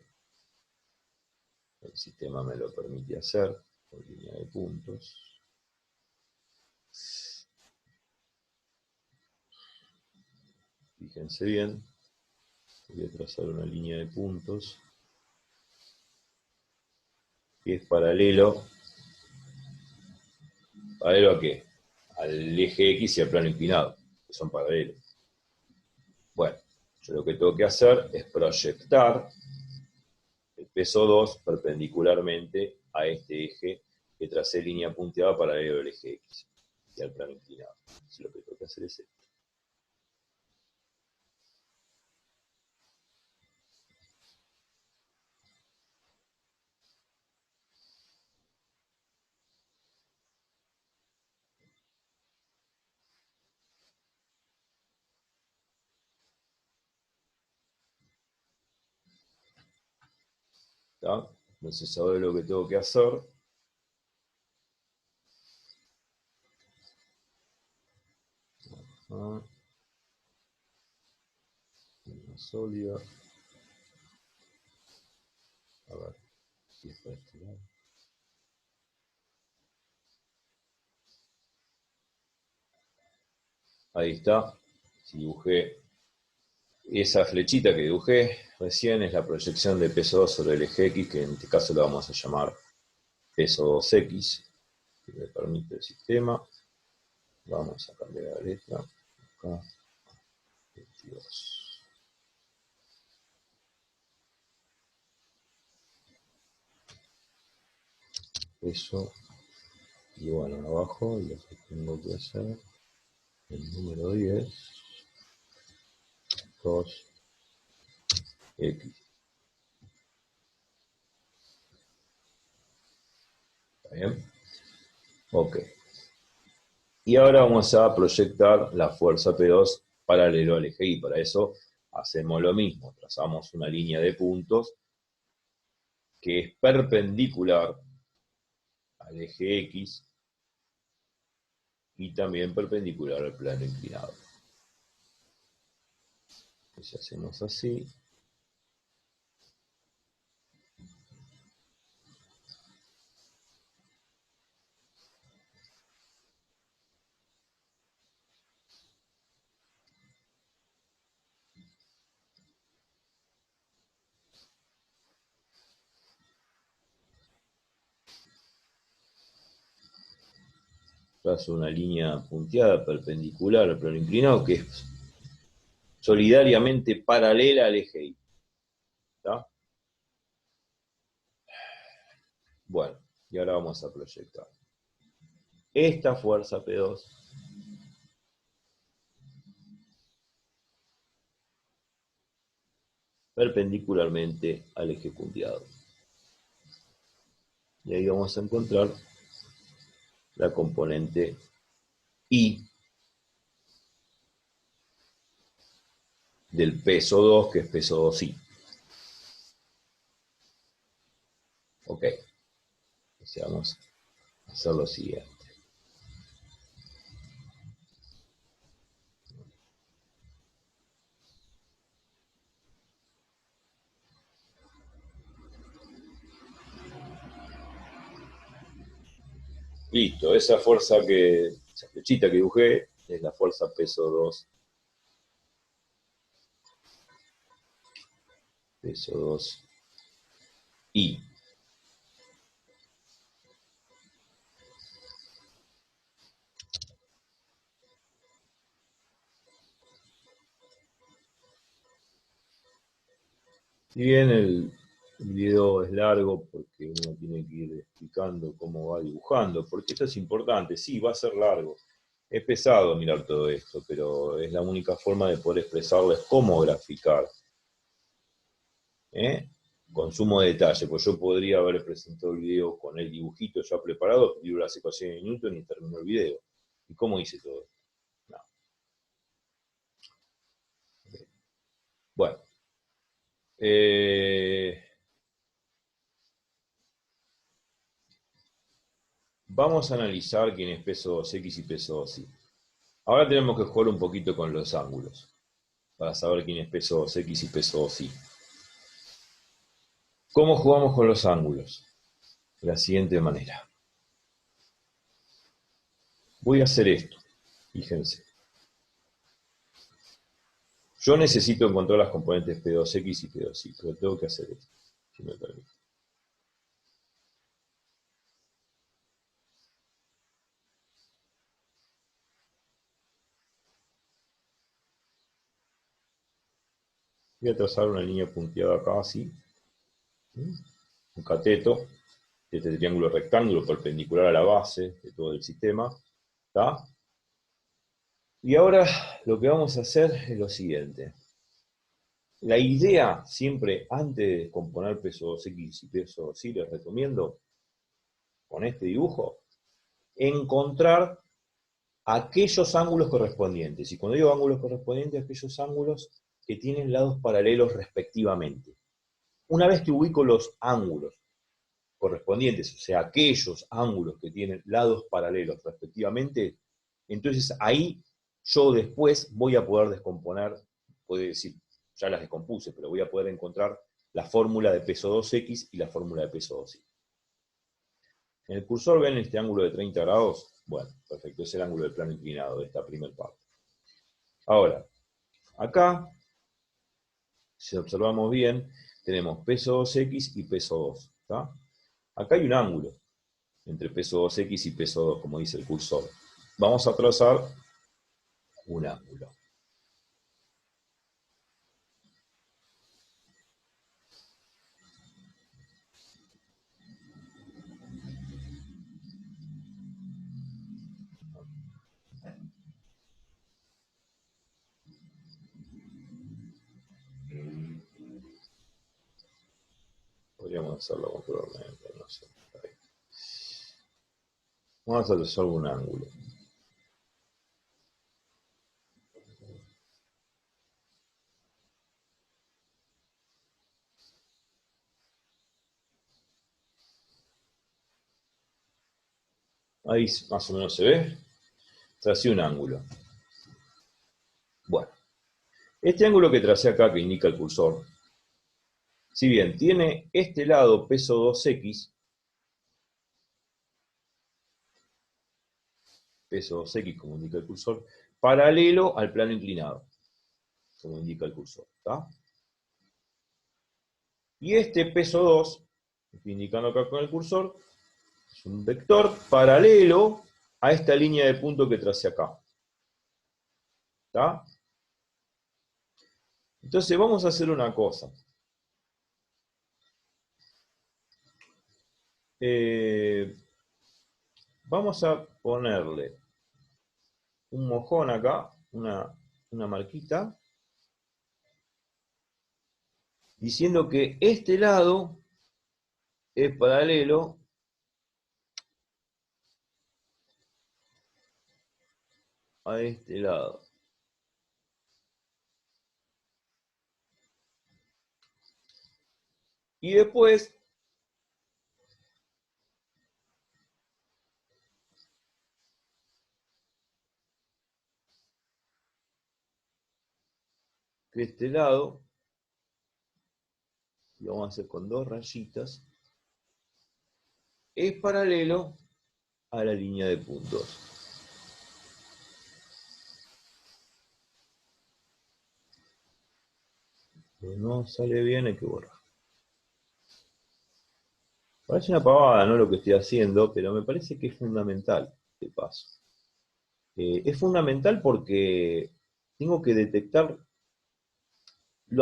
el sistema me lo permite hacer, con línea de puntos. Fíjense bien, voy a trazar una línea de puntos que es paralelo. ¿Paralelo a qué? Al eje X y al plano inclinado, que son paralelos. Bueno, yo lo que tengo que hacer es proyectar el peso 2 perpendicularmente a este eje que tracé línea punteada paralelo al eje X y al plano inclinado. Entonces lo que tengo que hacer es esto. ¿Tá? Entonces ahora lo que tengo que hacer, una sólida, a ver, si es para este lado. Ahí está, si dibujé esa flechita que dibujé recién es la proyección de peso 2 sobre el eje X, que en este caso lo vamos a llamar peso 2X, que me permite el sistema. Vamos a cambiar la letra. Acá, 22. Peso. Y bueno, abajo lo que tengo que hacer, el número 10, 2X. ¿Está bien? Ok. Y ahora vamos a proyectar la fuerza P2 paralelo al eje Y. Para eso hacemos lo mismo, trazamos una línea de puntos que es perpendicular al eje X y también perpendicular al plano inclinado. Entonces hacemos así. trazo una línea punteada perpendicular al plano inclinado que es solidariamente paralela al eje Y. ¿Está? Bueno, y ahora vamos a proyectar. Esta fuerza P2 perpendicularmente al eje punteado. Y ahí vamos a encontrar la componente I del peso 2, que es peso 2I. Ok. Entonces vamos a hacer lo siguiente. Listo, esa flechita que dibujé es la fuerza peso 2. Peso 2I. Si bien el video es largo porque uno tiene que ir explicando cómo va dibujando, porque esto es importante, sí, va a ser largo. Es pesado mirar todo esto, pero es la única forma de poder expresarles cómo graficar. Con sumo detalle, pues yo podría haber presentado el video con el dibujito ya preparado, digo las ecuaciones de Newton y terminó el video. ¿Y cómo hice todo esto? No. Bueno. Vamos a analizar quién es peso 2x y peso 2y. Ahora tenemos que jugar un poquito con los ángulos, para saber quién es peso 2x y peso 2y. ¿Cómo jugamos con los ángulos? De la siguiente manera. Voy a hacer esto, fíjense. Yo necesito encontrar las componentes P2X y P2Y, pero tengo que hacer esto, si me permite. Voy a trazar una línea punteada acá, así. Un cateto de este triángulo rectángulo perpendicular a la base de todo el sistema. ¿Está? Y ahora lo que vamos a hacer es lo siguiente. La idea siempre, antes de descomponer peso 2x y peso 2y, les recomiendo, con este dibujo, encontrar aquellos ángulos correspondientes. Y cuando digo ángulos correspondientes, aquellos ángulos que tienen lados paralelos respectivamente. Una vez que ubico los ángulos correspondientes, o sea, aquellos ángulos que tienen lados paralelos respectivamente, entonces ahí yo después voy a poder descomponer, puede decir, ya las descompuse, pero voy a poder encontrar la fórmula de peso 2x y la fórmula de peso 2y. En el cursor ven este ángulo de 30 grados. Bueno, perfecto, es el ángulo del plano inclinado de esta primera parte. Ahora, acá, si observamos bien, tenemos peso 2x y peso 2. ¿Tá? Acá hay un ángulo entre peso 2x y peso 2, como dice el cursor. Vamos a trazar un ángulo. Podríamos hacerlo controladamente, no sé. Vamos a trazar un ángulo. Ahí más o menos se ve. Tracé un ángulo. Bueno, este ángulo que tracé acá, que indica el cursor, si bien tiene este lado peso 2x, peso 2x como indica el cursor, paralelo al plano inclinado, como indica el cursor. ¿Está? Y este peso 2, estoy indicando acá con el cursor, es un vector paralelo a esta línea de punto que tracé acá. ¿Está? Entonces vamos a hacer una cosa. Vamos a ponerle un mojón acá, una marquita, diciendo que este lado es paralelo a este lado. Y después que este lado, lo vamos a hacer con dos rayitas, es paralelo a la línea de puntos. Si no sale bien, hay que borrar. Parece una pavada, ¿no?, lo que estoy haciendo, pero me parece que es fundamental este paso. Es fundamental porque tengo que detectar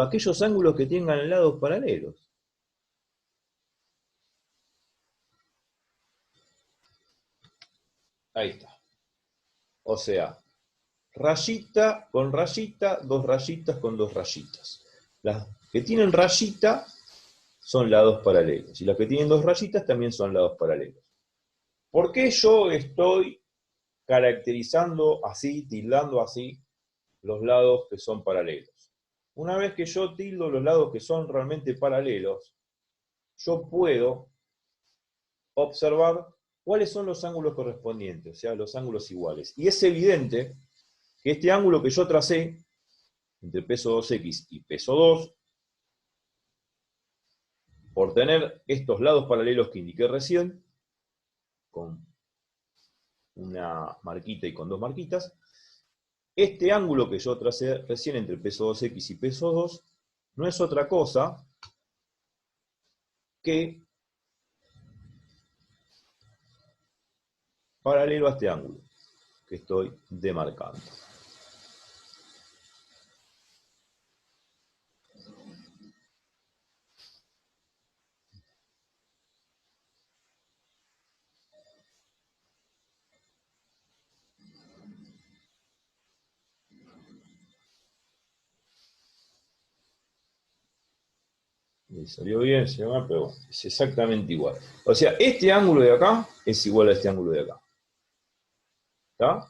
aquellos ángulos que tengan lados paralelos. Ahí está. O sea, rayita con rayita, dos rayitas con dos rayitas. Las que tienen rayita son lados paralelos, y las que tienen dos rayitas también son lados paralelos. ¿Por qué yo estoy caracterizando así, tildando así, los lados que son paralelos? Una vez que yo tildo los lados que son realmente paralelos, yo puedo observar cuáles son los ángulos correspondientes, o sea, los ángulos iguales. Y es evidente que este ángulo que yo tracé, entre peso 2x y peso 2, por tener estos lados paralelos que indiqué recién, con una marquita y con dos marquitas, este ángulo que yo tracé recién entre peso 2x y peso 2, no es otra cosa que paralelo a este ángulo que estoy demarcando. Me salió bien, se llama, pero bueno, es exactamente igual. O sea, este ángulo de acá es igual a este ángulo de acá. ¿Está?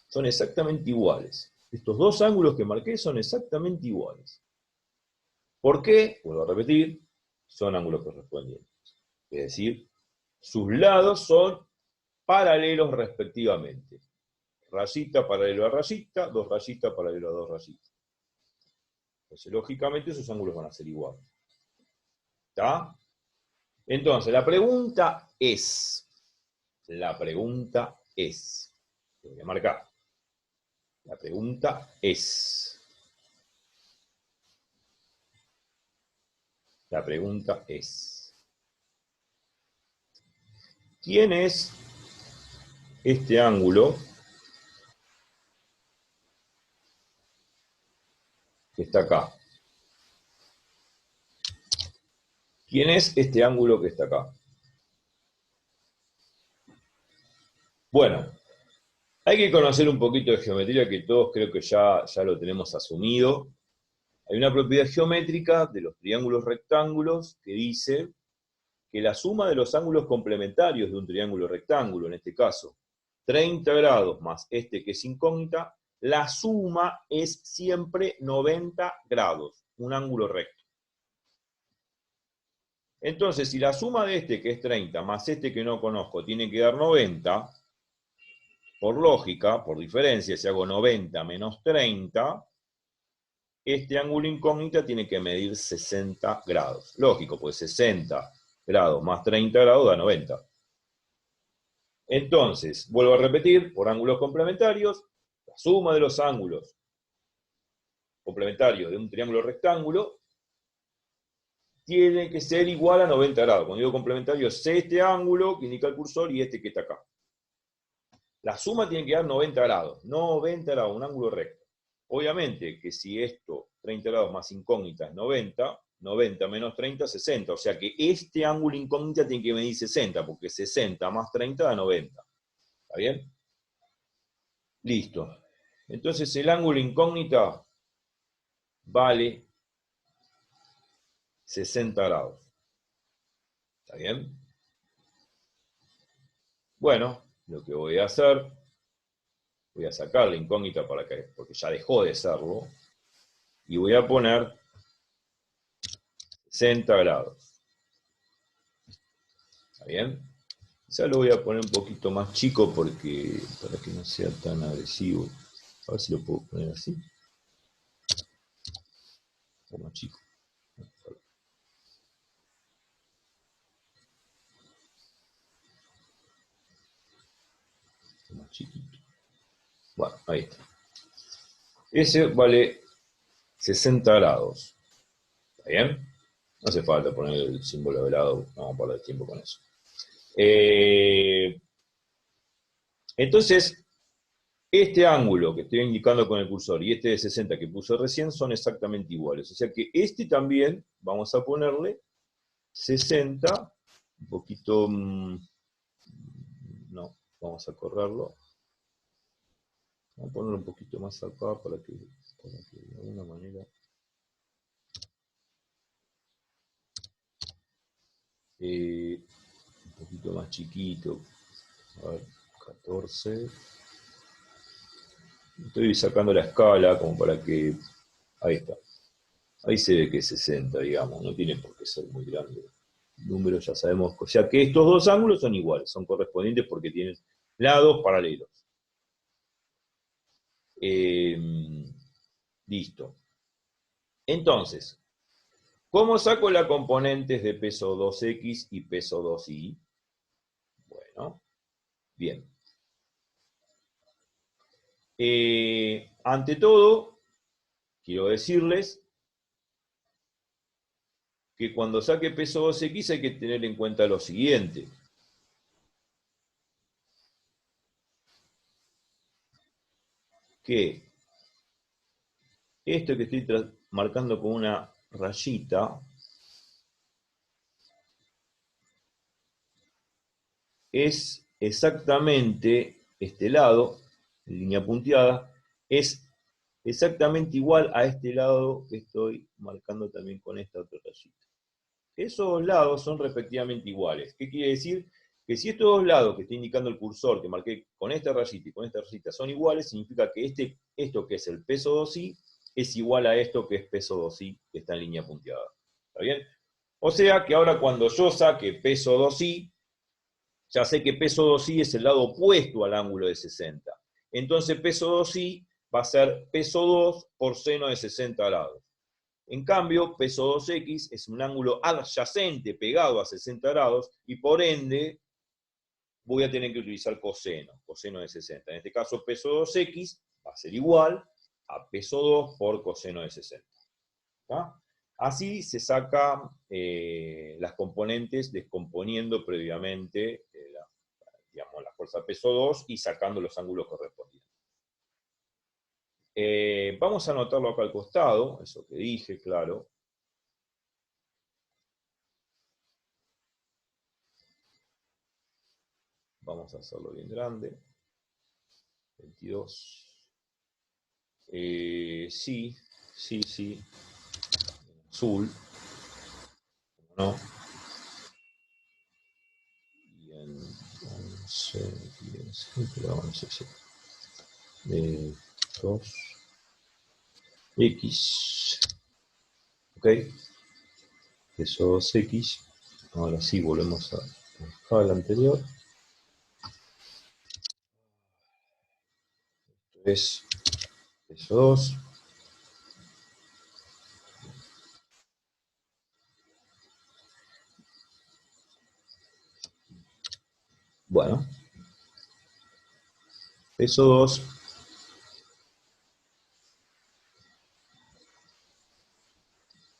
Son exactamente iguales. Estos dos ángulos que marqué son exactamente iguales. ¿Por qué? Vuelvo a repetir, son ángulos correspondientes. Es decir, sus lados son paralelos respectivamente. Rayita paralelo a rayita, dos rayitas paralelo a dos rayitas. Entonces, lógicamente, esos ángulos van a ser iguales. ¿Está? Entonces, la pregunta es, voy a marcar, la pregunta es, ¿quién es este ángulo que está acá? ¿Quién es este ángulo que está acá? Bueno, hay que conocer un poquito de geometría que todos creo que ya lo tenemos asumido. Hay una propiedad geométrica de los triángulos rectángulos que dice que la suma de los ángulos complementarios de un triángulo rectángulo, en este caso 30 grados más este que es incógnita, la suma es siempre 90 grados, un ángulo recto. Entonces, si la suma de este, que es 30, más este que no conozco, tiene que dar 90, por lógica, por diferencia, si hago 90 menos 30, este ángulo incógnita tiene que medir 60 grados. Lógico, pues 60 grados más 30 grados da 90. Entonces, vuelvo a repetir, por ángulos complementarios, la suma de los ángulos complementarios de un triángulo rectángulo tiene que ser igual a 90 grados. Cuando digo complementario es este ángulo que indica el cursor y este que está acá. La suma tiene que dar 90 grados. 90 grados, un ángulo recto. Obviamente que si esto, 30 grados más incógnita es 90, 90 menos 30, 60. O sea que este ángulo incógnita tiene que medir 60, porque 60 más 30 da 90. ¿Está bien? Listo. Entonces el ángulo incógnita vale 60 grados. ¿Está bien? Bueno, lo que voy a hacer, voy a sacar la incógnita porque ya dejó de serlo, y voy a poner 60 grados. ¿Está bien? Ya lo voy a poner un poquito más chico para que no sea tan agresivo. A ver si lo puedo poner así. O más chico. Más chiquito. Bueno, ahí está. Ese vale 60 grados. ¿Está bien? No hace falta poner el símbolo de lado, no vamos a perder tiempo con eso. Entonces, este ángulo que estoy indicando con el cursor y este de 60 que puse recién son exactamente iguales. O sea que este también vamos a ponerle 60, un poquito, no, vamos a correrlo. Vamos a ponerlo un poquito más acá para que de alguna manera... un poquito más chiquito. A ver, 14. Estoy sacando la escala como para que... Ahí está. Ahí se ve que es 60, digamos. No tiene por qué ser muy grande. El número ya sabemos. O sea que estos dos ángulos son iguales. Son correspondientes porque tienen lados paralelos. Listo. Entonces, ¿cómo saco las componentes de peso 2x y peso 2y? Bueno, bien. Ante todo, quiero decirles que cuando saque peso 2x hay que tener en cuenta lo siguiente. Que esto que estoy marcando con una rayita es exactamente este lado, en línea punteada, es exactamente igual a este lado que estoy marcando también con esta otra rayita. Esos lados son respectivamente iguales. ¿Qué quiere decir? Que si estos dos lados que está indicando el cursor, que marqué con esta rayita y con esta rayita, son iguales, significa que esto que es el peso 2i es igual a esto que es peso 2i, que está en línea punteada. ¿Está bien? O sea que ahora cuando yo saque peso 2i, ya sé que peso 2i es el lado opuesto al ángulo de 60. Entonces peso 2i va a ser peso 2 por seno de 60 grados. En cambio, peso 2x es un ángulo adyacente, pegado a 60 grados, y por ende voy a tener que utilizar coseno de 60. En este caso, peso 2x va a ser igual a peso 2 por coseno de 60. ¿Está? Así se sacan las componentes descomponiendo previamente la fuerza peso 2 y sacando los ángulos correspondientes. Vamos a anotarlo acá al costado, eso que dije, claro. Vamos a hacerlo bien grande. 22. Sí. Azul. ¿No? Y en 11, 10, pero 11, sí. 2. X. Ok. Eso es X. Ahora sí, volvemos a la escala anterior. Esto es peso 2. Bueno. Peso 2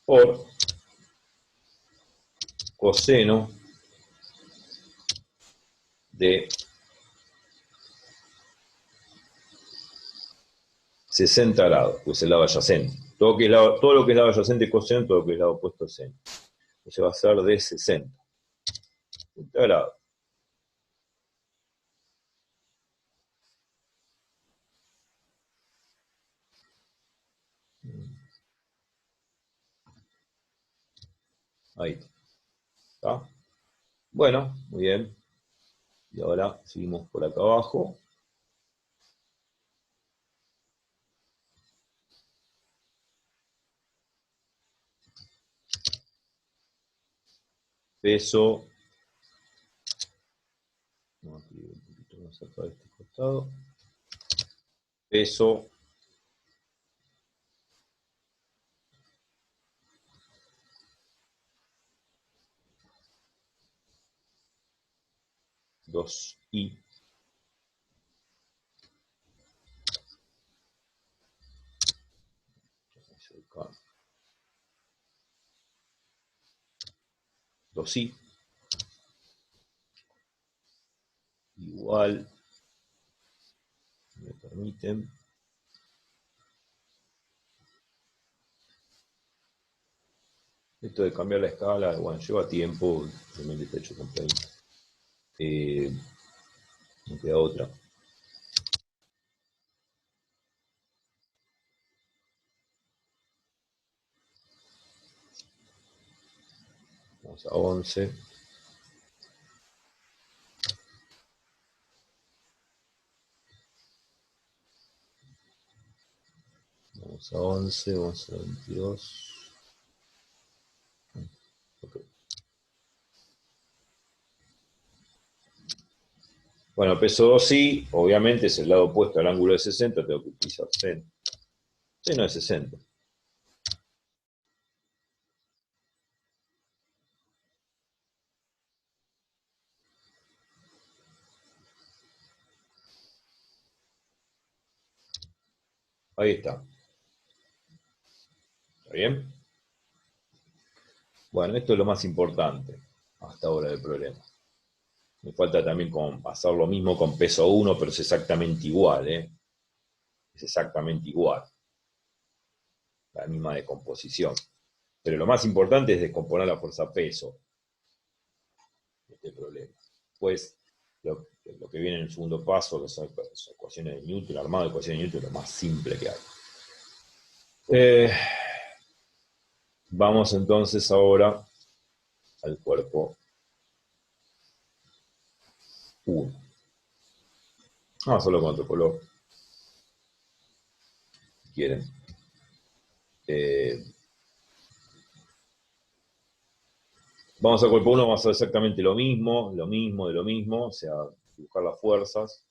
por coseno de 60 grados, pues el lado adyacente. Todo lo que es lado adyacente es coseno, todo lo que es lado opuesto es seno. Entonces va a ser de 60. 60 grados. Ahí está. Bueno, muy bien. Y ahora seguimos por acá abajo. Peso. Vamos a escribir un poquito más acá de este costado. Peso. Dos I. Dos I. Igual. Me permiten. Esto de cambiar la escala, bueno, lleva tiempo, realmente está hecho con Paint. No queda otra. Vamos a 11. Vamos a 11, vamos a 22. Okay. Bueno, peso 2 sí, obviamente es el lado opuesto al ángulo de 60, tengo que utilizar seno. Seno de 60. Ahí está. ¿Está bien? Bueno, esto es lo más importante hasta ahora del problema. Me falta también hacer lo mismo con peso 1, pero es exactamente igual, ¿eh? Es exactamente igual. La misma decomposición. Pero lo más importante es descomponer la fuerza peso. Este problema. Pues lo que viene en el segundo paso, que son ecuaciones de Newton, armado de ecuaciones de Newton, es lo más simple que hay. Vamos entonces ahora al cuerpo 1. Vamos a hacerlo con otro color, si quieren. Vamos al cuerpo 1, vamos a hacer exactamente lo mismo, de lo mismo, o sea, buscar las fuerzas.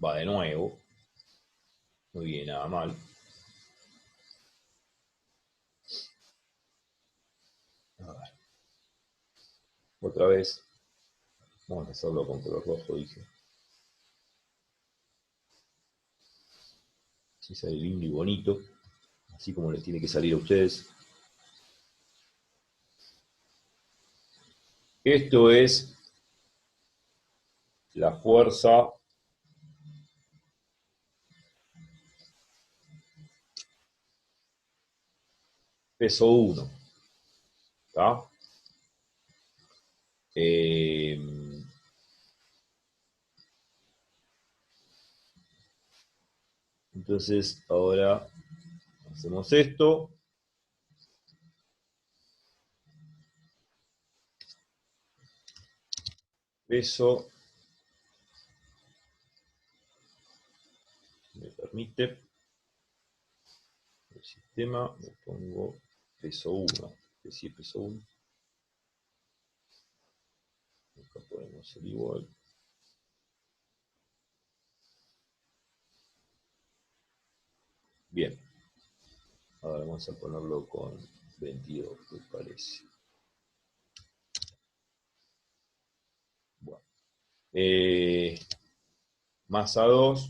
Va de nuevo. Muy bien, nada mal. A ver. Otra vez. Vamos a hacerlo con color rojo, dije. Así sale lindo y bonito. Así como les tiene que salir a ustedes. Esto es la fuerza peso 1. ¿Está? Entonces, ahora hacemos esto. Peso, me permite, el sistema, le pongo peso 1. Que sí, peso 1. Acá podemos ser igual. Bien. Ahora vamos a ponerlo con 22, ¿qué parece? Bueno. Masa 2.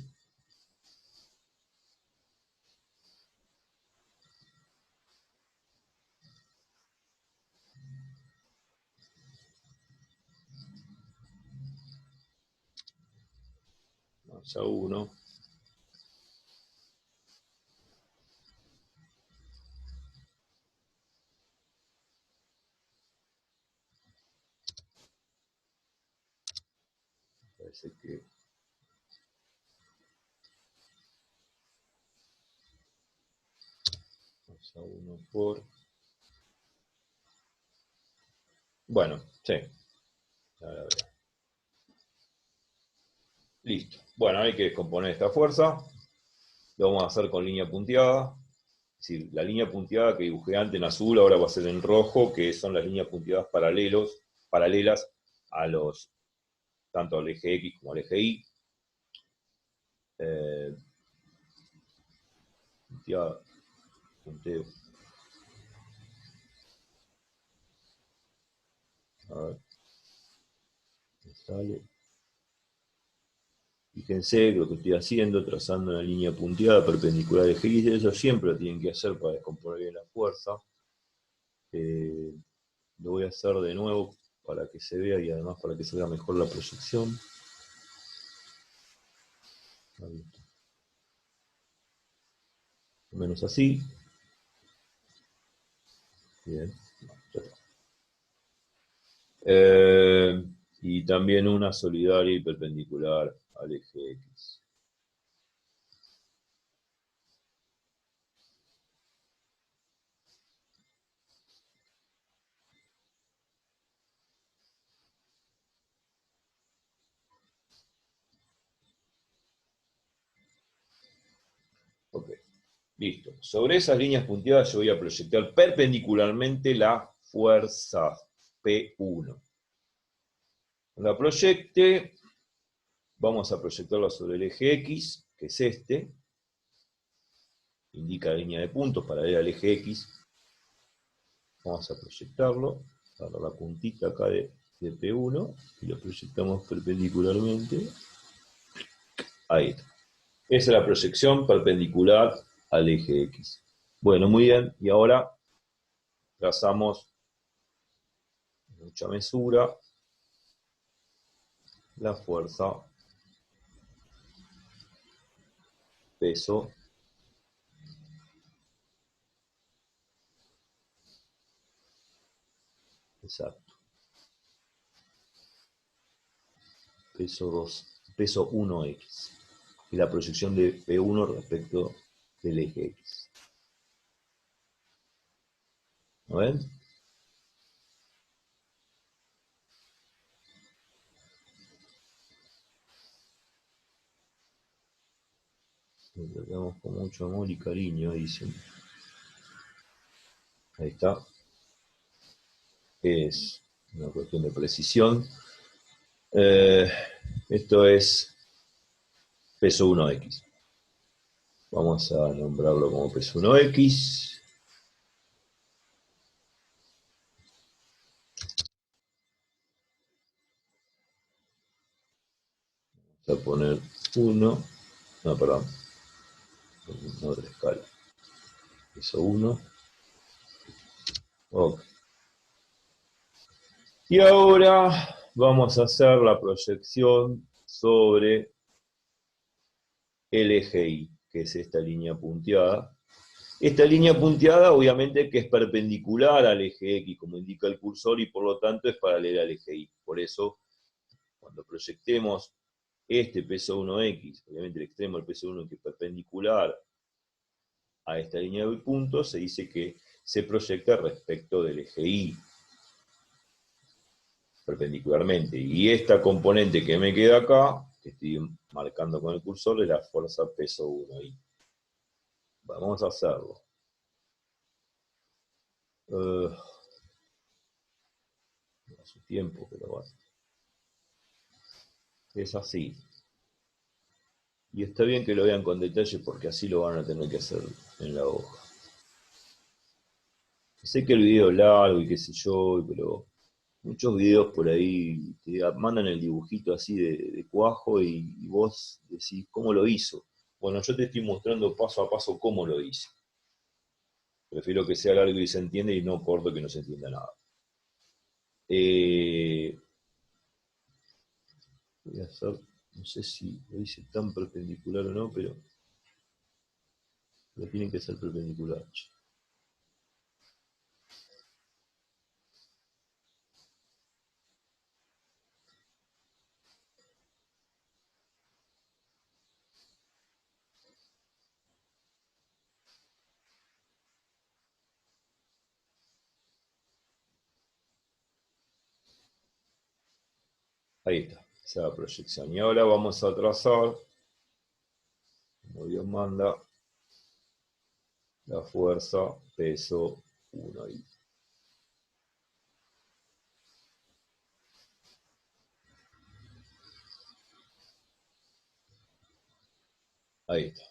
fuerza 1. Parece que fuerza 1 por... Bueno, sí. Ahora veré. Listo. Bueno, hay que descomponer esta fuerza. Lo vamos a hacer con línea punteada. Es decir, la línea punteada que dibujé antes en azul ahora va a ser en rojo, que son las líneas punteadas paralelas a los, tanto al eje X como al eje Y. Punteada, punteo. A ver, me sale. Fíjense lo que estoy haciendo, trazando una línea punteada perpendicular al eje Y. Eso siempre lo tienen que hacer para descomponer bien la fuerza. Lo voy a hacer de nuevo para que se vea y además para que se vea mejor la proyección. Ahí está. Menos así. Bien. Y también una solidaria y perpendicular al eje X. Ok, listo. Sobre esas líneas punteadas yo voy a proyectar perpendicularmente la fuerza P1. Cuando la proyecte, vamos a proyectarla sobre el eje X, que es este. Indica la línea de puntos paralela al eje X. Vamos a proyectarlo, agarrar la puntita acá de P1 y lo proyectamos perpendicularmente. Ahí está. Esa es la proyección perpendicular al eje X. Bueno, muy bien, y ahora trazamos mucha mesura la fuerza peso exacto, peso 2, peso 1x, y la proyección de P1 respecto del eje X. ¿No ven? Lo tratamos con mucho amor y cariño, dicen. Ahí está. Es una cuestión de precisión. Esto es peso 1x. Vamos a nombrarlo como peso 1x. Vamos a poner 1. No, perdón. En otra escala. Peso 1. Ok. Y ahora vamos a hacer la proyección sobre el eje Y, que es esta línea punteada. Esta línea punteada obviamente que es perpendicular al eje X, como indica el cursor, y por lo tanto es paralela al eje Y. Por eso, cuando proyectemos este peso 1x, obviamente el extremo del peso 1 que es perpendicular a esta línea de puntos, se dice que se proyecta respecto del eje Y, perpendicularmente. Y esta componente que me queda acá, que estoy marcando con el cursor, es la fuerza peso 1y. Vamos a hacerlo. A su tiempo, pero bueno. Es así. Y está bien que lo vean con detalle porque así lo van a tener que hacer en la hoja. Sé que el video es largo y qué sé yo, pero muchos videos por ahí te mandan el dibujito así de cuajo y vos decís cómo lo hizo. Bueno, yo te estoy mostrando paso a paso cómo lo hice. Prefiero que sea largo y se entienda y no corto que no se entienda nada. Voy a hacer No sé si lo hice tan perpendicular o no, pero tiene que ser perpendicular. Ahí está, esa es la proyección. Y ahora vamos a trazar, como Dios manda, la fuerza, peso, 1I. Ahí está.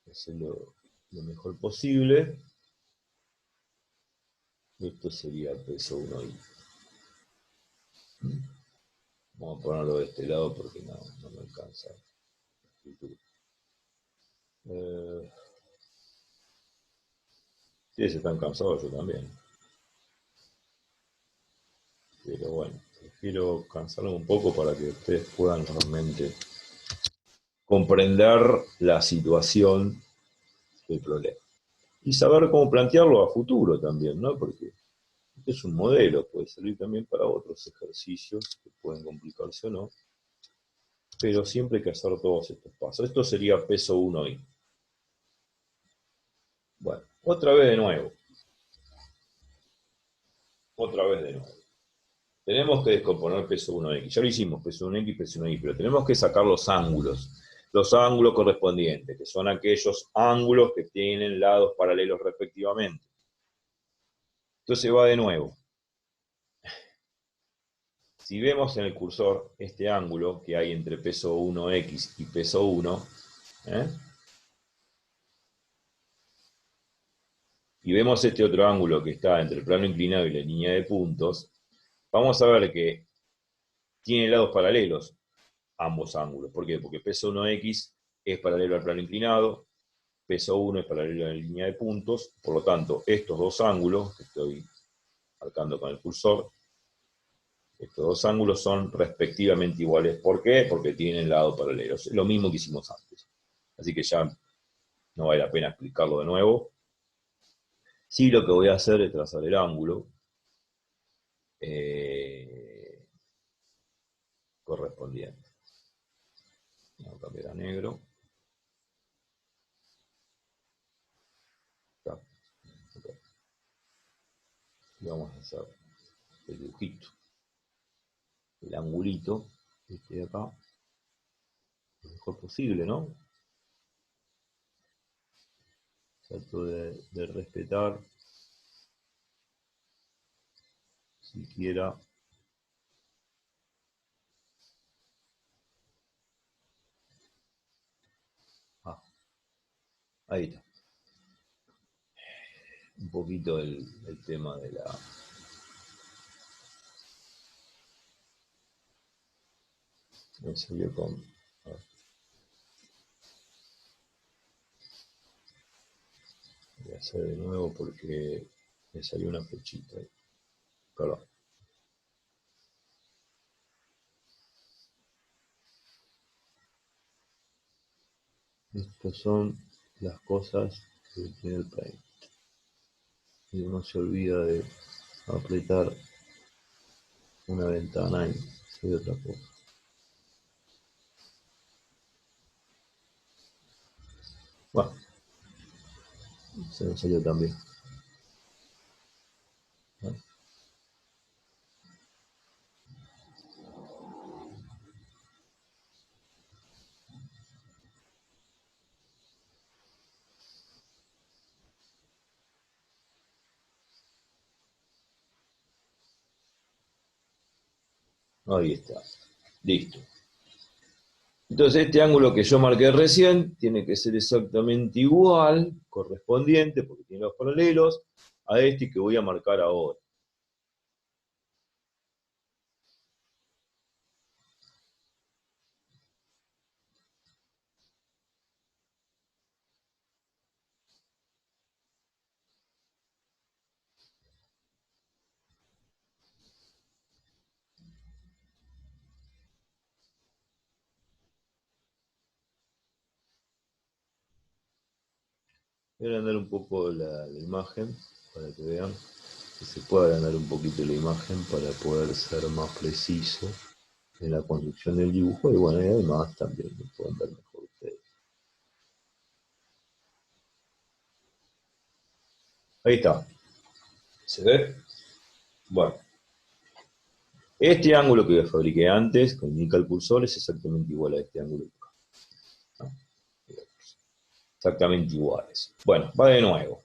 Hacerlo lo mejor posible. Esto sería peso 1I. Vamos a ponerlo de este lado porque no me alcanza. Eh, ustedes están cansados, yo también. Pero bueno, prefiero cansarme un poco para que ustedes puedan realmente comprender la situación del problema. Y saber cómo plantearlo a futuro también, ¿no? Porque este es un modelo, puede servir también para otros ejercicios que pueden complicarse o no, pero siempre hay que hacer todos estos pasos. Esto sería peso 1I. Bueno, otra vez de nuevo. Tenemos que descomponer peso 1X. Ya lo hicimos, peso 1X, peso 1Y, pero tenemos que sacar los ángulos correspondientes, que son aquellos ángulos que tienen lados paralelos respectivamente. Entonces va de nuevo. Si vemos en el cursor este ángulo que hay entre peso 1X y peso 1, ¿eh? Y vemos este otro ángulo que está entre el plano inclinado y la línea de puntos, vamos a ver que tiene lados paralelos ambos ángulos. ¿Por qué? Porque peso 1X es paralelo al plano inclinado, peso 1 es paralelo a la línea de puntos, por lo tanto, estos dos ángulos que estoy marcando con el cursor, estos dos ángulos son respectivamente iguales. ¿Por qué? Porque tienen lados paralelos. Lo mismo que hicimos antes. Así que ya no vale la pena explicarlo de nuevo. Sí, lo que voy a hacer es trazar el ángulo correspondiente. Vamos a cambiar a negro. Acá. Okay. Y vamos a hacer el dibujito, el angulito, este de acá, lo mejor posible, ¿no? Trato de respetar siquiera. Ah, ahí está. Un poquito el tema de la. Me salió con. A ver, voy a hacer de nuevo porque me salió una flechita ahí. Perdón. Estas son las cosas que tiene el Paint. Y uno se olvida de apretar una ventana y se ve otra cosa. Bueno, se me salió también. Bueno, ahí está. Listo. Entonces este ángulo que yo marqué recién tiene que ser exactamente igual, correspondiente, porque tiene los paralelos, a este que voy a marcar ahora. Voy a agrandar un poco la imagen para que vean que se puede agrandar un poquito la imagen para poder ser más preciso en la construcción del dibujo y bueno, y además también lo pueden ver mejor ustedes. Ahí está. ¿Se ve? Bueno, este ángulo que fabriqué antes, que indica el cursor, es exactamente igual a este ángulo de acá, ¿no? Exactamente iguales. Bueno, va de nuevo.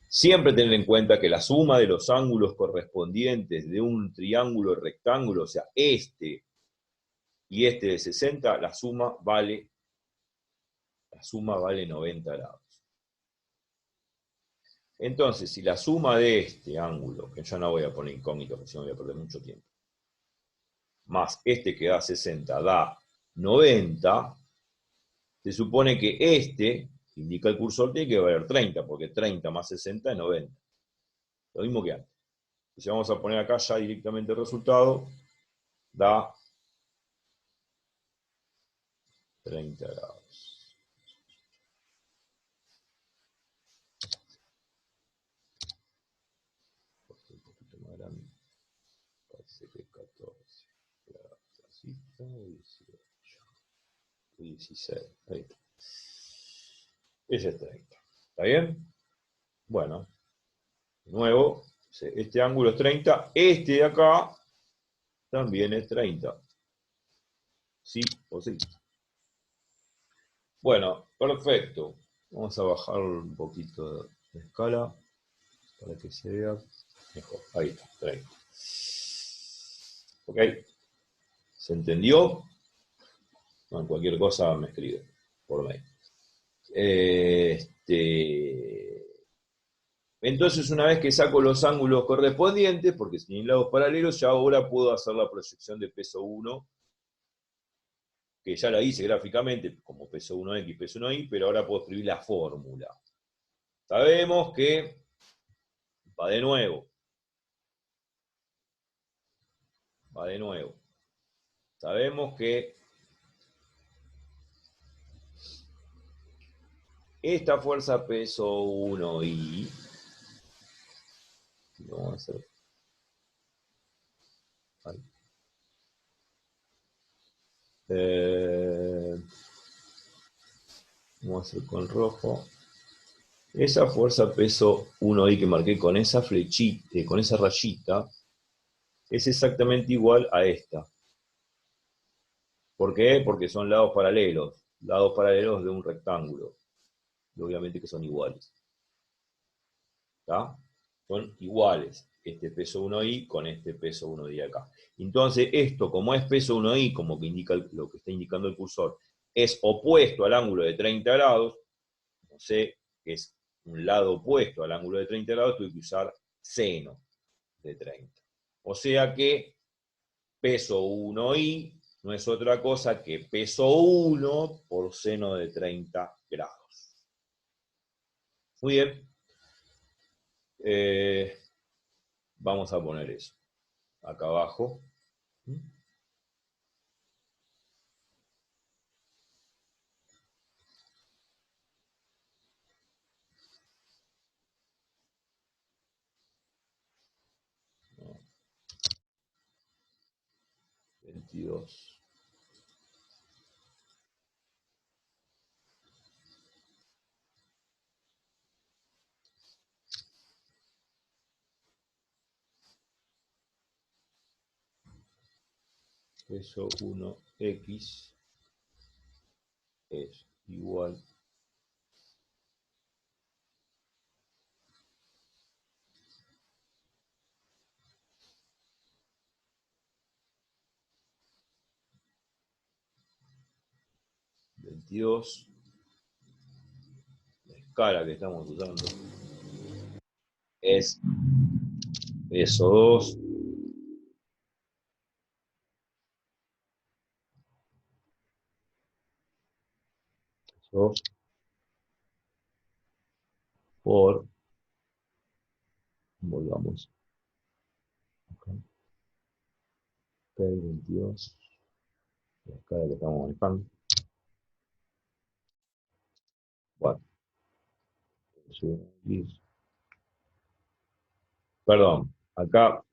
Siempre tener en cuenta que la suma de los ángulos correspondientes de un triángulo rectángulo, o sea, este y este de 60, la suma vale 90 grados. Entonces, si la suma de este ángulo, que yo no voy a poner incógnito, porque si no voy a perder mucho tiempo, más este que da 60 da 90, se supone que este, indica el cursor, tiene que valer 30, porque 30 más 60 es 90. Lo mismo que antes. Si vamos a poner acá ya directamente el resultado, da 30 grados. Un poquito más grande. Parece que 14. Así está, 18. 16. Ahí está. Ese es 30. ¿Está bien? Bueno, de nuevo, este ángulo es 30. Este de acá también es 30. Sí o sí. Bueno, perfecto. Vamos a bajar un poquito de escala para que se vea mejor. Ahí está, 30. ¿Ok? ¿Se entendió? No, cualquier cosa me escribe por mail. Entonces, una vez que saco los ángulos correspondientes, porque tienen lados paralelos, ya ahora puedo hacer la proyección de peso 1, que ya la hice gráficamente, como peso 1x, peso 1y, pero ahora puedo escribir la fórmula. Sabemos que va de nuevo. Va de nuevo. Sabemos que esta fuerza peso 1y, vamos a hacer, vamos a hacer con rojo. Esa fuerza peso 1i que marqué con esa flechita, con esa rayita, es exactamente igual a esta. ¿Por qué? Porque son lados paralelos de un rectángulo, y obviamente que son iguales. ¿Está? Son iguales, este peso 1i con este peso 1i acá. Entonces, esto, como es peso 1i, como que indica lo que está indicando el cursor, es opuesto al ángulo de 30 grados, no sé, que es un lado opuesto al ángulo de 30 grados, tuve que usar seno de 30. O sea que peso 1i no es otra cosa que peso 1 por seno de 30 grados. Muy bien. Vamos a poner eso acá abajo. 22. Peso 1x es igual a 22. La escala que estamos usando es peso 2 por, volvamos, acá, 22, la escala que estamos manejando. Bueno, Perdón, acá,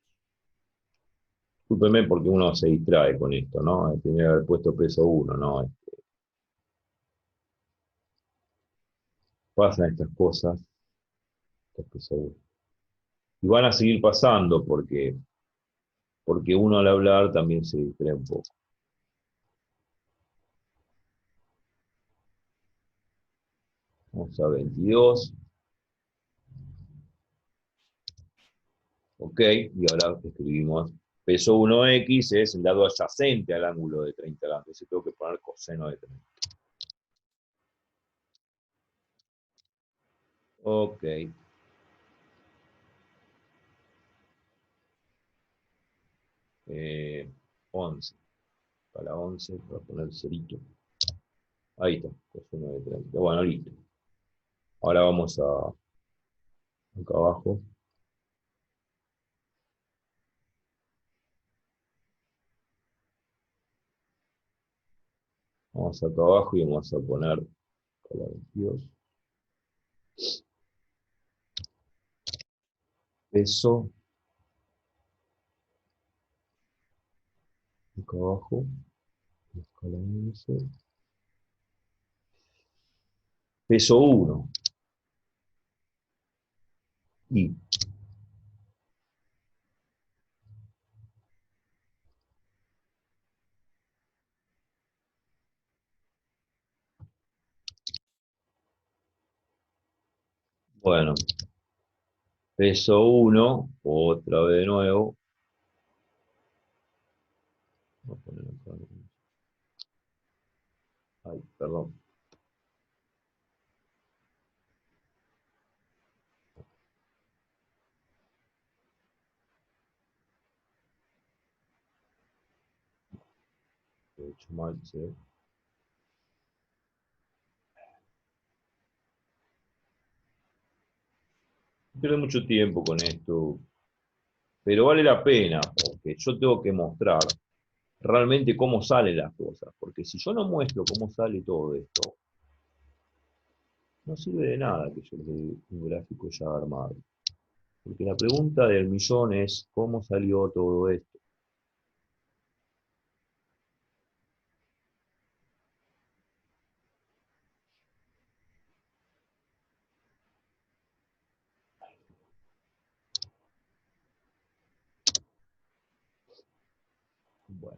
discúlpeme porque uno se distrae con esto, ¿no? Tiene que haber puesto peso 1, ¿no? Pasan estas cosas, esto es peso 1. Y van a seguir pasando porque uno al hablar también se distrae un poco. Vamos a 22. Ok, y ahora escribimos peso 1x es el lado adyacente al ángulo de 30 grados. Entonces tengo que poner coseno de 30. Ok. 11. Para 11, voy a poner cerito. Ahí está, coseno de 30. Bueno, listo. Ahora vamos acá abajo. Vamos acá abajo y vamos a poner para 22. Peso. Acá abajo. Escala 11. Peso 1. Y bueno, peso 1, otra vez de nuevo. Voy a poner acá. Ay, perdón. Lo he hecho mal, ¿sí? Pierdo mucho tiempo con esto, pero vale la pena, porque yo tengo que mostrar realmente cómo salen las cosas, porque si yo no muestro cómo sale todo esto, no sirve de nada que yo les dé un gráfico ya armado. Porque la pregunta del millón es, ¿cómo salió todo esto? Bueno,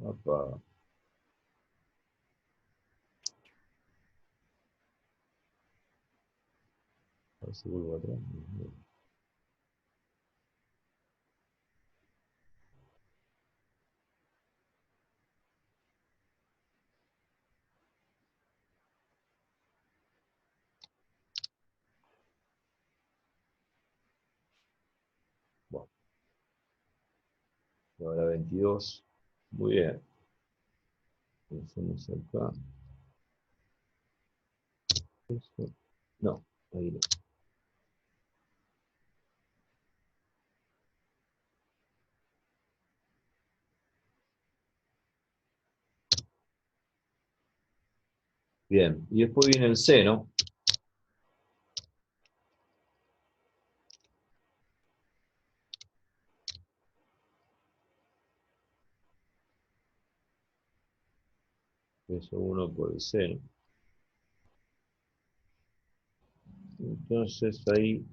opa, a ver si vuelvo atrás. Bueno, ahora 22. Muy bien. Hacemos acá. Eso. No, ahí no. Bien, y después viene el seno. Peso 1 por el seno. Entonces ahí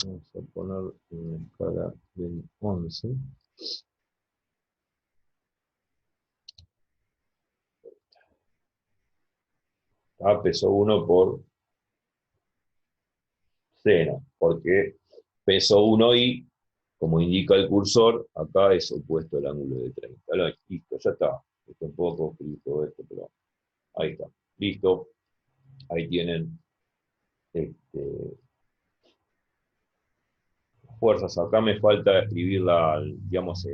vamos a poner una escala del 11. Peso 1 por seno, porque peso 1 y, como indica el cursor, acá es opuesto al ángulo de 30. Listo, ya está. Está un poco escrito esto, pero ahí está. Listo. Ahí tienen este, fuerzas. Acá me falta escribirla, digamos,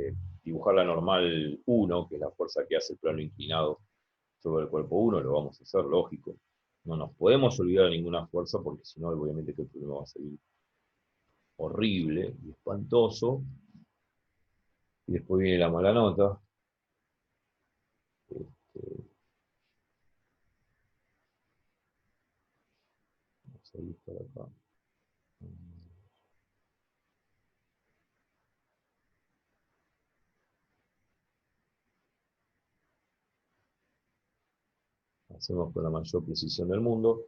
dibujar la normal 1, que es la fuerza que hace el plano inclinado sobre el cuerpo 1. Lo vamos a hacer, lógico. No nos podemos olvidar de ninguna fuerza porque si no, obviamente que el problema va a salir horrible y espantoso. Y después viene la mala nota. Este, buscar acá. Hacemos con la mayor precisión del mundo.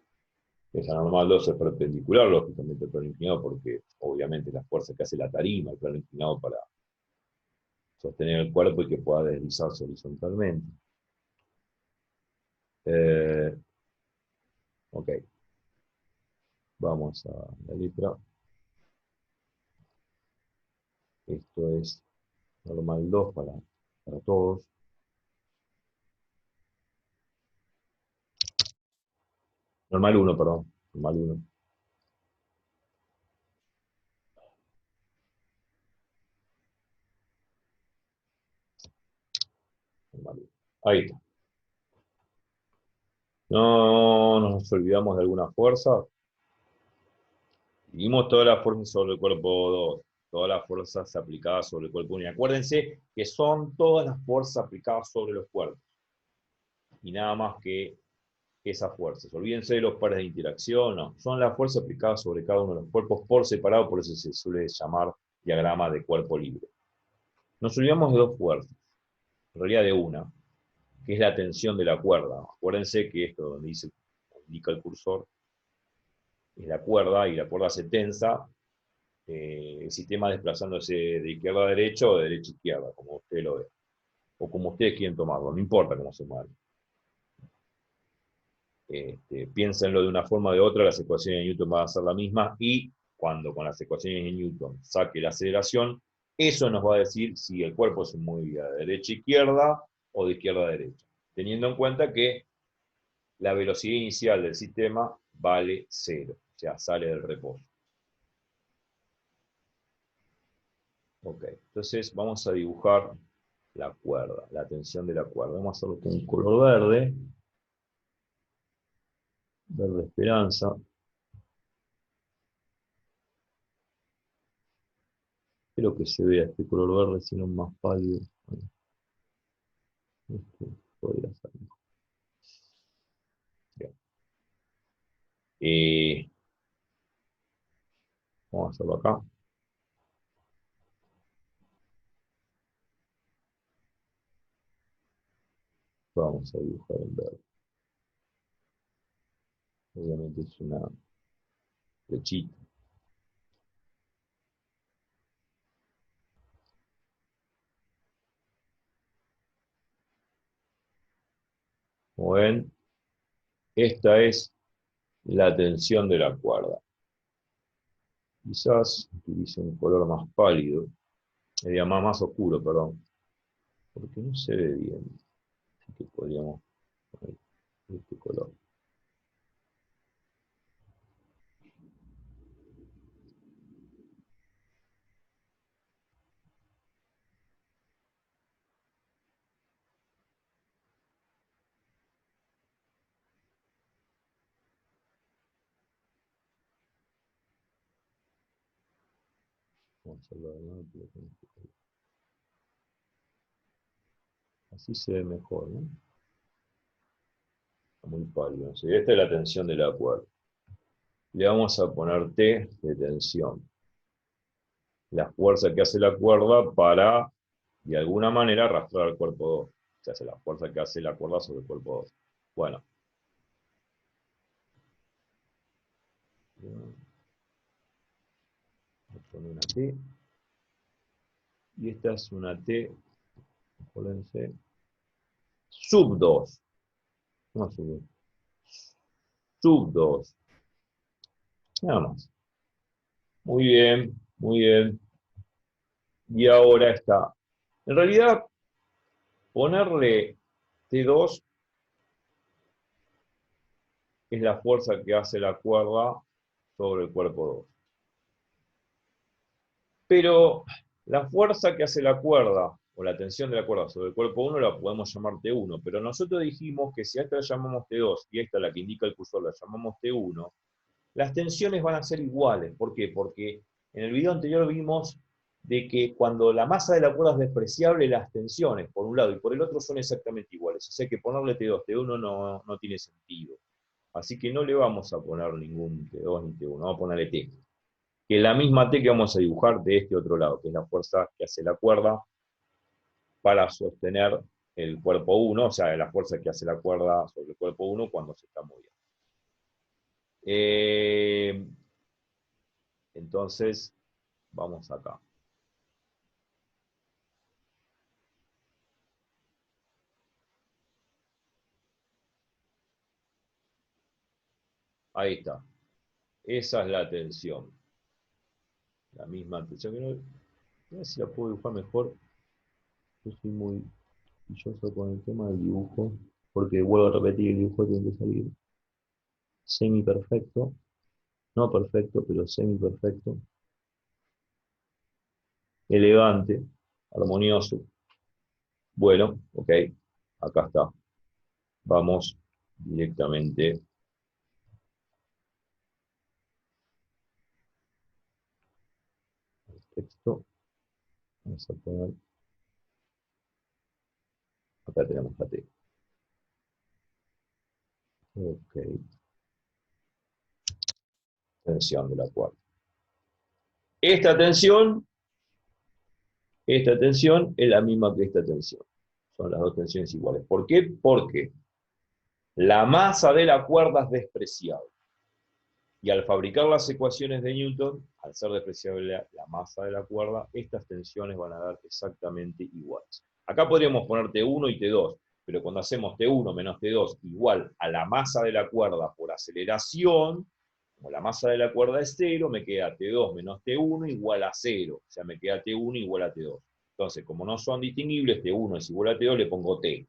Esa normal 2 es perpendicular, lógicamente, al plano inclinado, porque obviamente la fuerza que hace la tarima, el plano inclinado para sostener el cuerpo y que pueda deslizarse horizontalmente. Ok. Vamos a la letra. Esto es normal 2 para todos. Normal 1, perdón. Normal 1. Normal 1. Ahí está. No nos olvidamos de alguna fuerza. Vimos todas las fuerzas sobre el cuerpo 2, todas las fuerzas aplicadas sobre el cuerpo 1. Y acuérdense que son todas las fuerzas aplicadas sobre los cuerpos. Y nada más que esas fuerzas. Olvídense de los pares de interacción, no. Son las fuerzas aplicadas sobre cada uno de los cuerpos por separado, por eso se suele llamar diagrama de cuerpo libre. Nos olvidamos de dos fuerzas, en realidad de una, que es la tensión de la cuerda. Acuérdense que esto donde indica el cursor es la cuerda, y la cuerda se tensa, el sistema desplazándose de izquierda a derecha o de derecha a izquierda, como ustedes lo ven, o como ustedes quieren tomarlo, no importa cómo se mueve. Piénsenlo de una forma o de otra, las ecuaciones de Newton van a ser la misma, y cuando con las ecuaciones de Newton saque la aceleración, eso nos va a decir si el cuerpo se mueve de derecha a izquierda o de izquierda a derecha, teniendo en cuenta que la velocidad inicial del sistema vale 0, o sea, sale del reposo. Ok, entonces vamos a dibujar la cuerda, la tensión de la cuerda. Vamos a hacerlo con un color verde, verde esperanza. Espero que se vea este color verde, sino más pálido. Este podría ser mejor. Bien. Vamos a hacerlo acá. Vamos a dibujar en verde. Obviamente es una flechita. Como ven, esta es la tensión de la cuerda. Quizás utilice un color más pálido, más oscuro, perdón, porque no se ve bien. Así que podríamos poner este color. Vamos a hacerlo de nuevo, pero con este color. Así se ve mejor, ¿no? Muy pálido. ¿No? Esta es la tensión de la cuerda. Le vamos a poner T de tensión. La fuerza que hace la cuerda para, de alguna manera, arrastrar al cuerpo 2. Se hace la fuerza que hace la cuerda sobre el cuerpo 2. Bueno. Voy a poner una T. Y esta es una T, acuérdense, sub 2. No sub 2. Sub 2. Nada más. Muy bien, muy bien. Y ahora está. En realidad, ponerle T2 es la fuerza que hace la cuerda sobre el cuerpo 2. Pero la fuerza que hace la cuerda, o la tensión de la cuerda sobre el cuerpo 1, la podemos llamar T1. Pero nosotros dijimos que si a esta la llamamos T2 y esta la que indica el cursor la llamamos T1, las tensiones van a ser iguales. ¿Por qué? Porque en el video anterior vimos de que cuando la masa de la cuerda es despreciable, las tensiones, por un lado y por el otro, son exactamente iguales. O sea que ponerle T2, T1 no tiene sentido. Así que no le vamos a poner ningún T2 ni T1, vamos a ponerle T. Que es la misma T que vamos a dibujar de este otro lado, que es la fuerza que hace la cuerda para sostener el cuerpo 1, o sea, la fuerza que hace la cuerda sobre el cuerpo 1 cuando se está moviendo. Entonces, vamos acá. Ahí está. Esa es la tensión. La misma tensión. A ver si la puedo dibujar mejor. Yo soy muy quilloso con el tema del dibujo, porque vuelvo a repetir, el dibujo tiene que salir semi perfecto. No perfecto, pero semi perfecto. Elegante, armonioso. Bueno, ok. Acá está. Vamos directamente al texto. Vamos a poner. Acá tenemos la T. Ok. Tensión de la cuerda. Esta tensión es la misma que esta tensión. Son las dos tensiones iguales. ¿Por qué? Porque la masa de la cuerda es despreciable. Y al fabricar las ecuaciones de Newton, al ser despreciable la masa de la cuerda, estas tensiones van a dar exactamente iguales. Acá podríamos poner T1 y T2, pero cuando hacemos T1 menos T2 igual a la masa de la cuerda por aceleración, como la masa de la cuerda es 0, me queda T2 menos T1 igual a 0. O sea, me queda T1 igual a T2. Entonces, como no son distinguibles, T1 es igual a T2, le pongo T.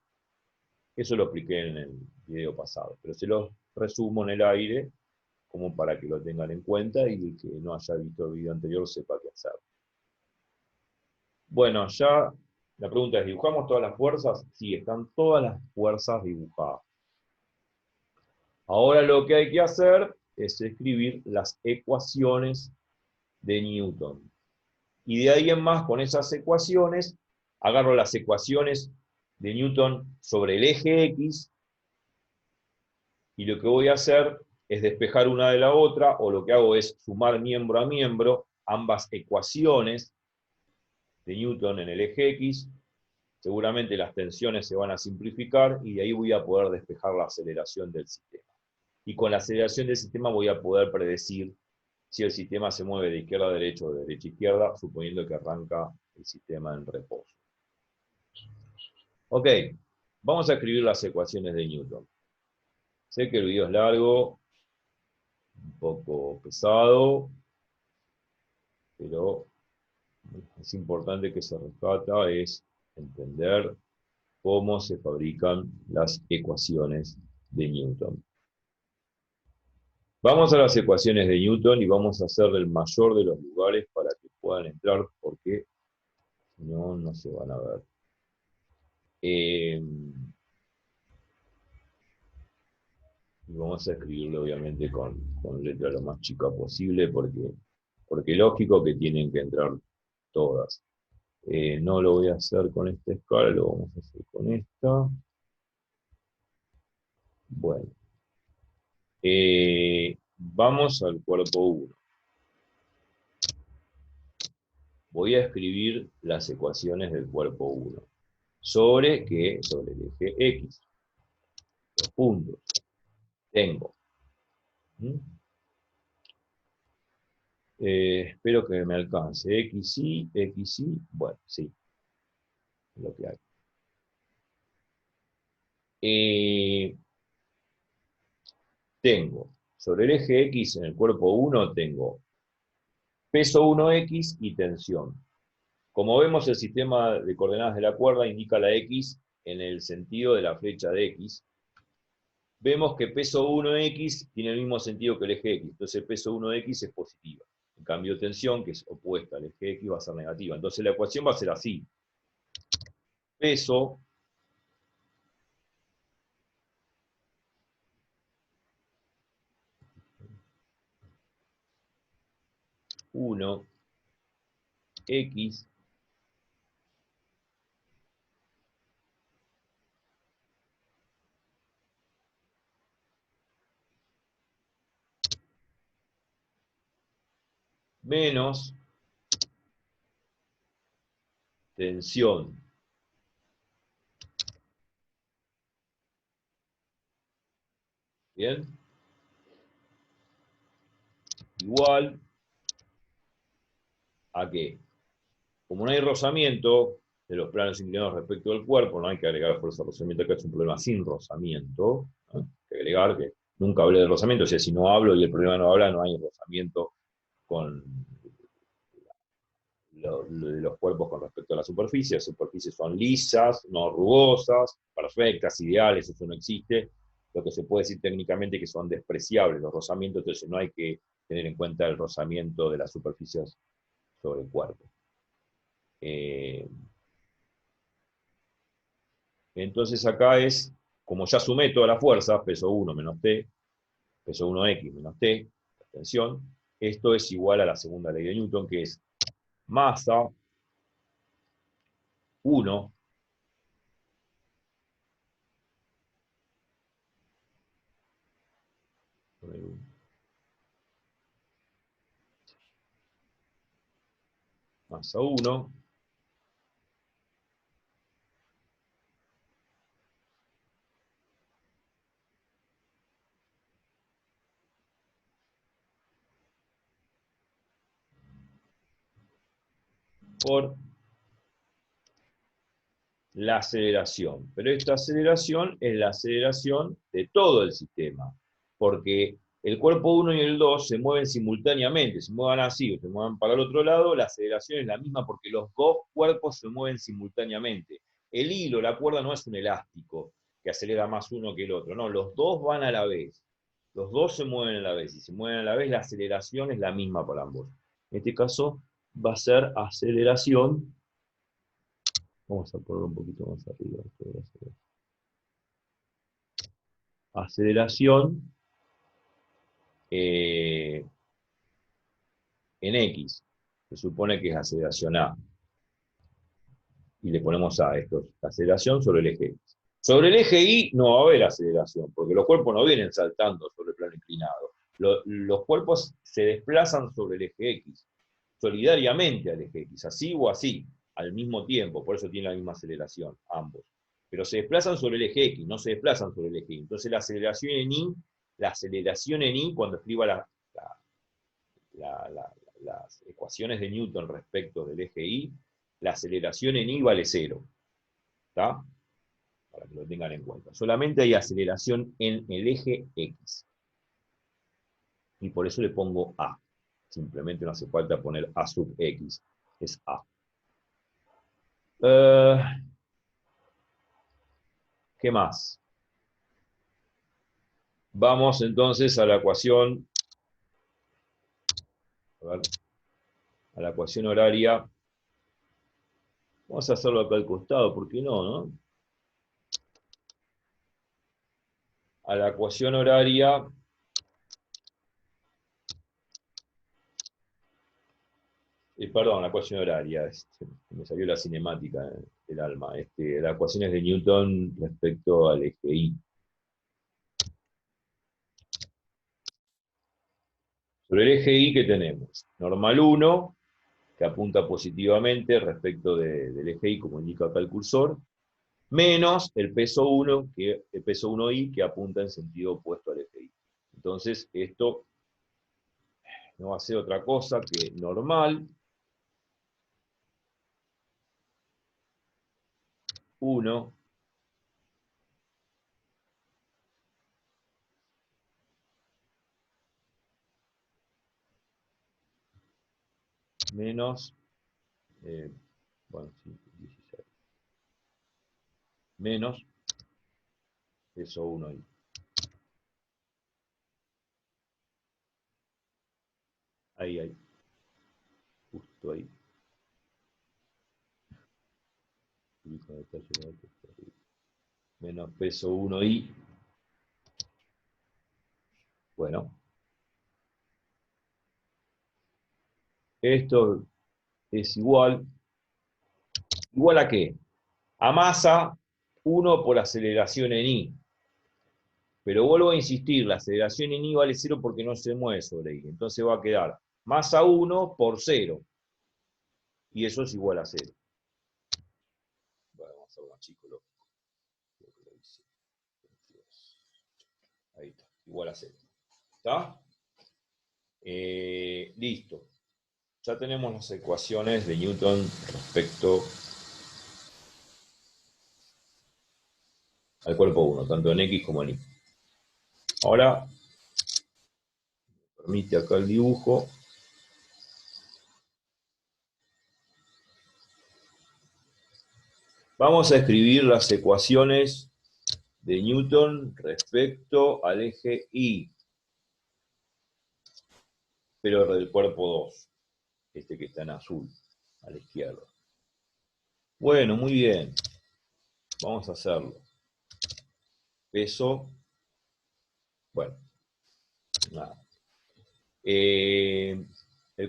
Eso lo expliqué en el video pasado, pero se los resumo en el aire como para que lo tengan en cuenta y el que no haya visto el video anterior sepa qué hacer. Bueno, ya la pregunta es, ¿dibujamos todas las fuerzas? Sí, están todas las fuerzas dibujadas. Ahora lo que hay que hacer es escribir las ecuaciones de Newton. Y de ahí en más, con esas ecuaciones, agarro las ecuaciones de Newton sobre el eje X, y lo que voy a hacer es despejar una de la otra, o lo que hago es sumar miembro a miembro ambas ecuaciones de Newton en el eje X. Seguramente las tensiones se van a simplificar y de ahí voy a poder despejar la aceleración del sistema. Y con la aceleración del sistema voy a poder predecir si el sistema se mueve de izquierda a derecha o de derecha a izquierda, suponiendo que arranca el sistema en reposo. Ok, vamos a escribir las ecuaciones de Newton. Sé que el video es largo, un poco pesado, pero es importante que se rescata, es entender cómo se fabrican las ecuaciones de Newton. Vamos a las ecuaciones de Newton y vamos a hacer el mayor de los lugares para que puedan entrar, porque si no, no se van a ver. Y vamos a escribirlo obviamente con letra lo más chica posible, porque lógico que tienen que entrar todas. No lo voy a hacer con esta escala, lo vamos a hacer con esta. Bueno. Vamos al cuerpo 1. Voy a escribir las ecuaciones del cuerpo 1. ¿Sobre qué? Sobre el eje X. Los puntos. Tengo. Espero que me alcance. XY, XY. Bueno, sí. Es lo que hay. Tengo. Sobre el eje X en el cuerpo 1 tengo peso 1X y tensión. Como vemos, el sistema de coordenadas de la cuerda indica la X en el sentido de la flecha de X. Vemos que peso 1X tiene el mismo sentido que el eje X, entonces el peso 1X es positiva. En cambio, tensión, que es opuesta al eje X, va a ser negativa. Entonces la ecuación va a ser así. Peso uno X menos tensión ¿bien? Igual a que, como no hay rozamiento de los planos inclinados respecto al cuerpo, no hay que agregar fuerza de rozamiento, acá es un problema sin rozamiento, ¿no? Hay que agregar que nunca hablé de rozamiento, o sea, si no hablo y el problema no habla, no hay rozamiento con de los cuerpos con respecto a la superficie. Las superficies son lisas, no rugosas, perfectas, ideales, eso no existe. Lo que se puede decir técnicamente es que son despreciables los rozamientos, entonces no hay que tener en cuenta el rozamiento de las superficies sobre el cuerpo. Entonces acá es, como ya sumé toda la fuerza, peso 1 menos T, peso 1X menos T, tensión, esto es igual a la segunda ley de Newton, que es masa 1 masa 1 por la aceleración. Pero esta aceleración es la aceleración de todo el sistema, porque el cuerpo 1 y el 2 se mueven simultáneamente, se muevan así o se muevan para el otro lado, la aceleración es la misma porque los dos cuerpos se mueven simultáneamente. El hilo, la cuerda no es un elástico que acelera más uno que el otro, no, los dos van a la vez. Los dos se mueven a la vez, y se mueven a la vez, la aceleración es la misma para ambos. En este caso va a ser aceleración. Vamos a ponerlo un poquito más arriba. Aceleración en X. Se supone que es aceleración A. Y le ponemos A. Esto es aceleración sobre el eje X. Sobre el eje Y no va a haber aceleración, porque los cuerpos no vienen saltando sobre el plano inclinado. Los cuerpos se desplazan sobre el eje X, solidariamente al eje X, así o así, al mismo tiempo, por eso tienen la misma aceleración, ambos. Pero se desplazan sobre el eje X, no se desplazan sobre el eje Y. Entonces la aceleración en Y, cuando escriba las ecuaciones de Newton respecto del eje Y, la aceleración en Y vale 0. ¿Está? Para que lo tengan en cuenta. Solamente hay aceleración en el eje X. Y por eso le pongo A. Simplemente no hace falta poner A sub X. Es A. ¿Qué más? Vamos entonces a la ecuación. A la ecuación horaria. Vamos a hacerlo acá al costado, ¿por qué no, no? A la ecuación horaria. Perdón, la ecuación horaria. Me salió la cinemática del alma. La ecuación es de Newton respecto al eje Y. Sobre el eje Y, ¿qué tenemos? Normal 1, que apunta positivamente respecto del eje Y, como indica acá el cursor, menos el peso 1, el peso 1Y, que apunta en sentido opuesto al eje Y. Entonces, esto no va a ser otra cosa que normal 1 menos, bueno, sí, 16, menos peso 1Y. Ahí, justo ahí. Menos peso 1Y. Bueno, esto es igual a qué? A masa 1 por aceleración en Y. Pero vuelvo a insistir, la aceleración en Y vale 0 porque no se mueve sobre Y. Entonces va a quedar masa 1 por 0. Y eso es igual a 0. Bueno, vamos a hacer más chico, lógico. Ahí está, igual a 0. ¿Está? Listo. Ya tenemos las ecuaciones de Newton respecto al cuerpo 1, tanto en X como en Y. Ahora, permite acá el dibujo. Vamos a escribir las ecuaciones de Newton respecto al eje Y, pero del cuerpo 2, este que está en azul, a la izquierda. Bueno, muy bien. Vamos a hacerlo. Peso. Bueno, nada. El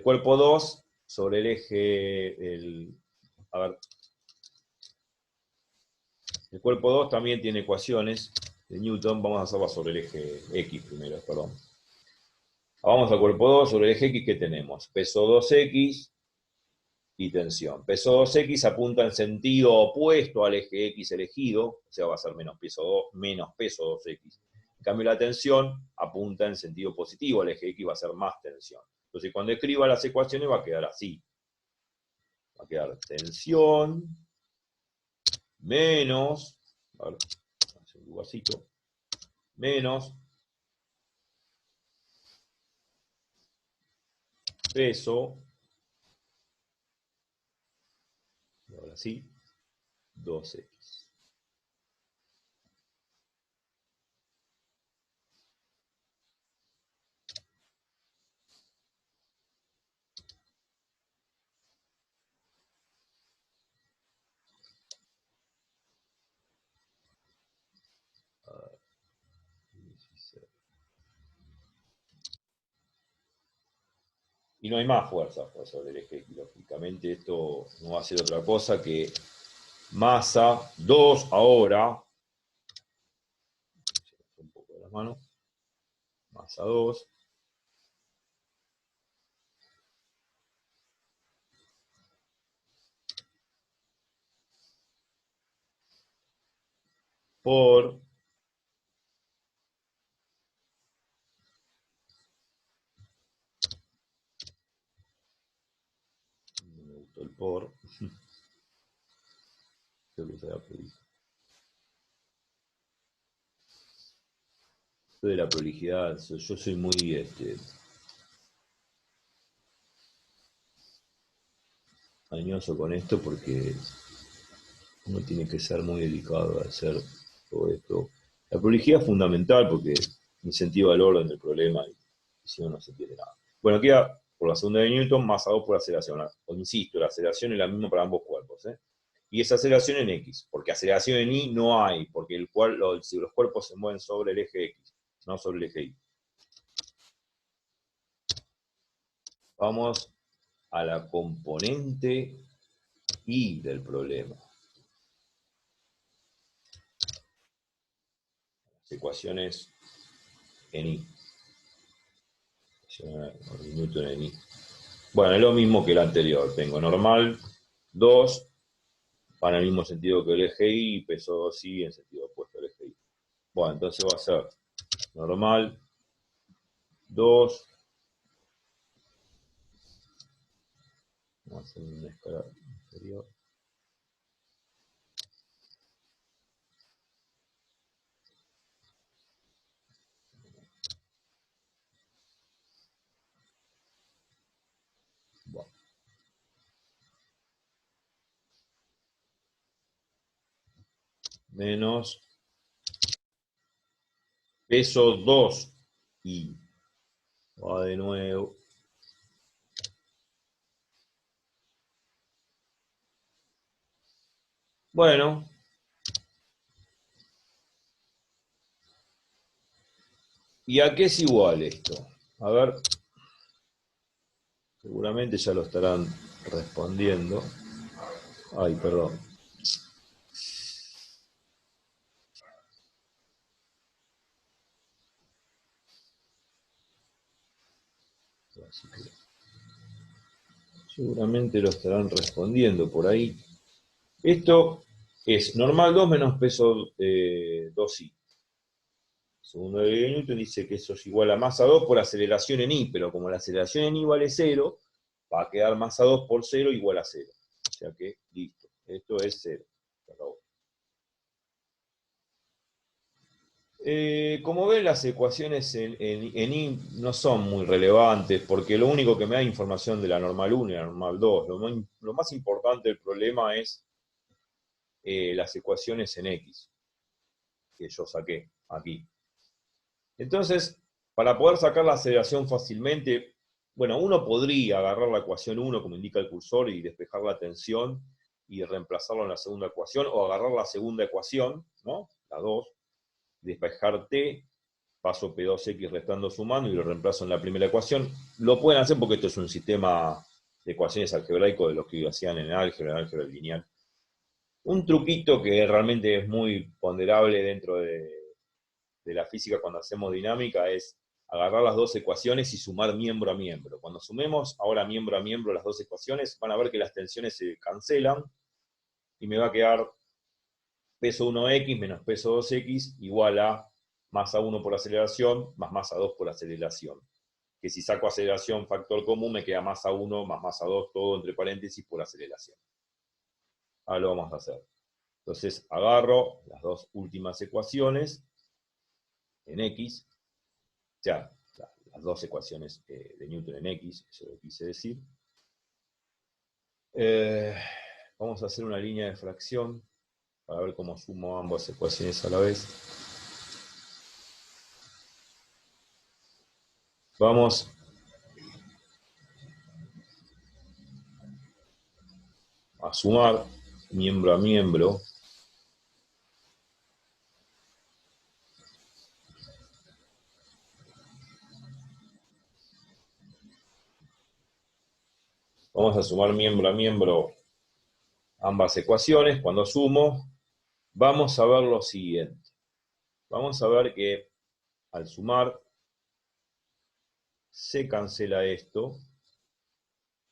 cuerpo 2 sobre el eje. A ver. El cuerpo 2 también tiene ecuaciones de Newton. Vamos a hacerlas sobre el eje X primero, perdón. Vamos al cuerpo 2 sobre el eje X. ¿Qué tenemos? Peso 2X y tensión. Peso 2X apunta en sentido opuesto al eje X elegido, o sea, va a ser menos peso 2X. En cambio, la tensión apunta en sentido positivo al eje X, va a ser más tensión. Entonces, cuando escriba las ecuaciones va a quedar así. Va a quedar tensión menos, a ver, un lugarcito, menos peso, ahora sí, 2X. Y no hay más fuerza sobre el eje X. Lógicamente esto no va a ser otra cosa que masa 2 ahora, un poco de las manos, masa 2 por no me gustó el por creo que será de la prolijidad. Yo soy muy añoso con esto porque uno tiene que ser muy delicado al hacer todo esto. La prolijidad es fundamental porque incentiva el orden del problema y si no, no se entiende nada. Bueno, queda por la segunda de Newton más a 2 por aceleración. Insisto, la aceleración es la misma para ambos cuerpos. Y esa aceleración en X, porque aceleración en Y no hay, porque los cuerpos se mueven sobre el eje X, no sobre el eje Y. Vamos a la componente Y del problema. Las ecuaciones en Y. Newton en Y. Bueno, es lo mismo que el anterior. Tengo normal 2, van al mismo sentido que el eje Y, y peso 2Y en sentido opuesto al eje Y. Bueno, entonces va a ser normal 2. Vamos a hacer una escala inferior. Bueno. Menos peso 2Y. Va de nuevo. Bueno. ¿Y a qué es igual esto? A ver. Seguramente ya lo estarán respondiendo. Ay, perdón. Así que Seguramente lo estarán respondiendo por ahí. Esto es normal 2 menos peso 2i. Segundo de Newton dice que eso es igual a masa 2 por aceleración en i, pero como la aceleración en i vale 0, va a quedar masa 2 por 0 igual a 0. O sea que, listo, esto es 0. Se acabó. Como ven, las ecuaciones en I no son muy relevantes, porque lo único que me da información de la normal 1 y la normal 2. Lo más importante del problema es las ecuaciones en X, que yo saqué aquí. Entonces, para poder sacar la aceleración fácilmente, bueno, uno podría agarrar la ecuación 1, como indica el cursor, y despejar la tensión y reemplazarlo en la segunda ecuación, o agarrar la segunda ecuación, ¿no? La 2, despejar t, paso P2X restando sumando y lo reemplazo en la primera ecuación. Lo pueden hacer porque esto es un sistema de ecuaciones algebraicos de los que hacían en álgebra lineal. Un truquito que realmente es muy ponderable dentro de la física cuando hacemos dinámica es agarrar las dos ecuaciones y sumar miembro a miembro. Cuando sumemos ahora miembro a miembro las dos ecuaciones, van a ver que las tensiones se cancelan y me va a quedar peso 1x menos peso 2x igual a masa 1 por aceleración más masa 2 por aceleración. Que si saco aceleración factor común me queda masa 1 más masa 2, todo entre paréntesis por aceleración. Ahora lo vamos a hacer. Entonces agarro las dos últimas ecuaciones en X, o sea, las dos ecuaciones de Newton en X, eso lo quise decir. Vamos a hacer una línea de fracción para ver cómo sumo ambas ecuaciones a la vez. Vamos a sumar miembro a miembro. Vamos a sumar miembro a miembro ambas ecuaciones. Cuando sumo, vamos a ver lo siguiente. Vamos a ver que al sumar se cancela esto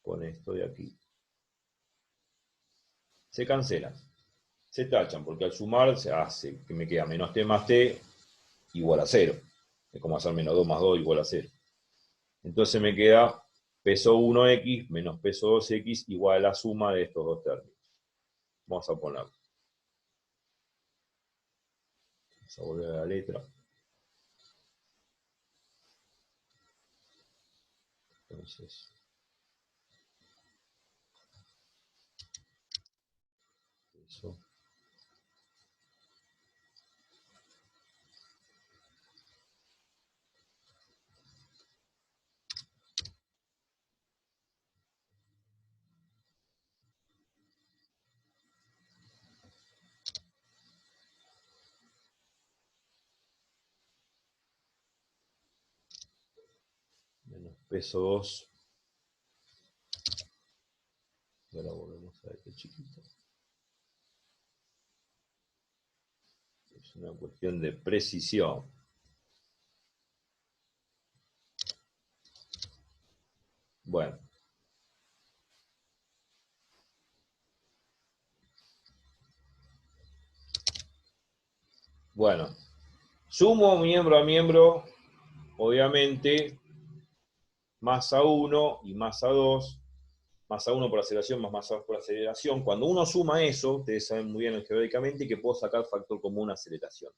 con esto de aquí. Se cancelan, se tachan, porque al sumar se hace que me queda menos t más t igual a 0. Es como hacer menos 2 más 2 igual a 0. Entonces me queda peso 1x menos peso 2x igual a la suma de estos dos términos. Vamos a ponerlo. Vamos a volver a la letra. Entonces, eso. Menos peso 2. Y ahora volvemos a este chiquito. Es una cuestión de precisión. Bueno. Bueno. Sumo miembro a miembro, obviamente, masa 1 y masa 2. Masa 1 por aceleración más masa 2 por aceleración. Cuando uno suma eso, ustedes saben muy bien algebraicamente que puedo sacar factor común aceleración.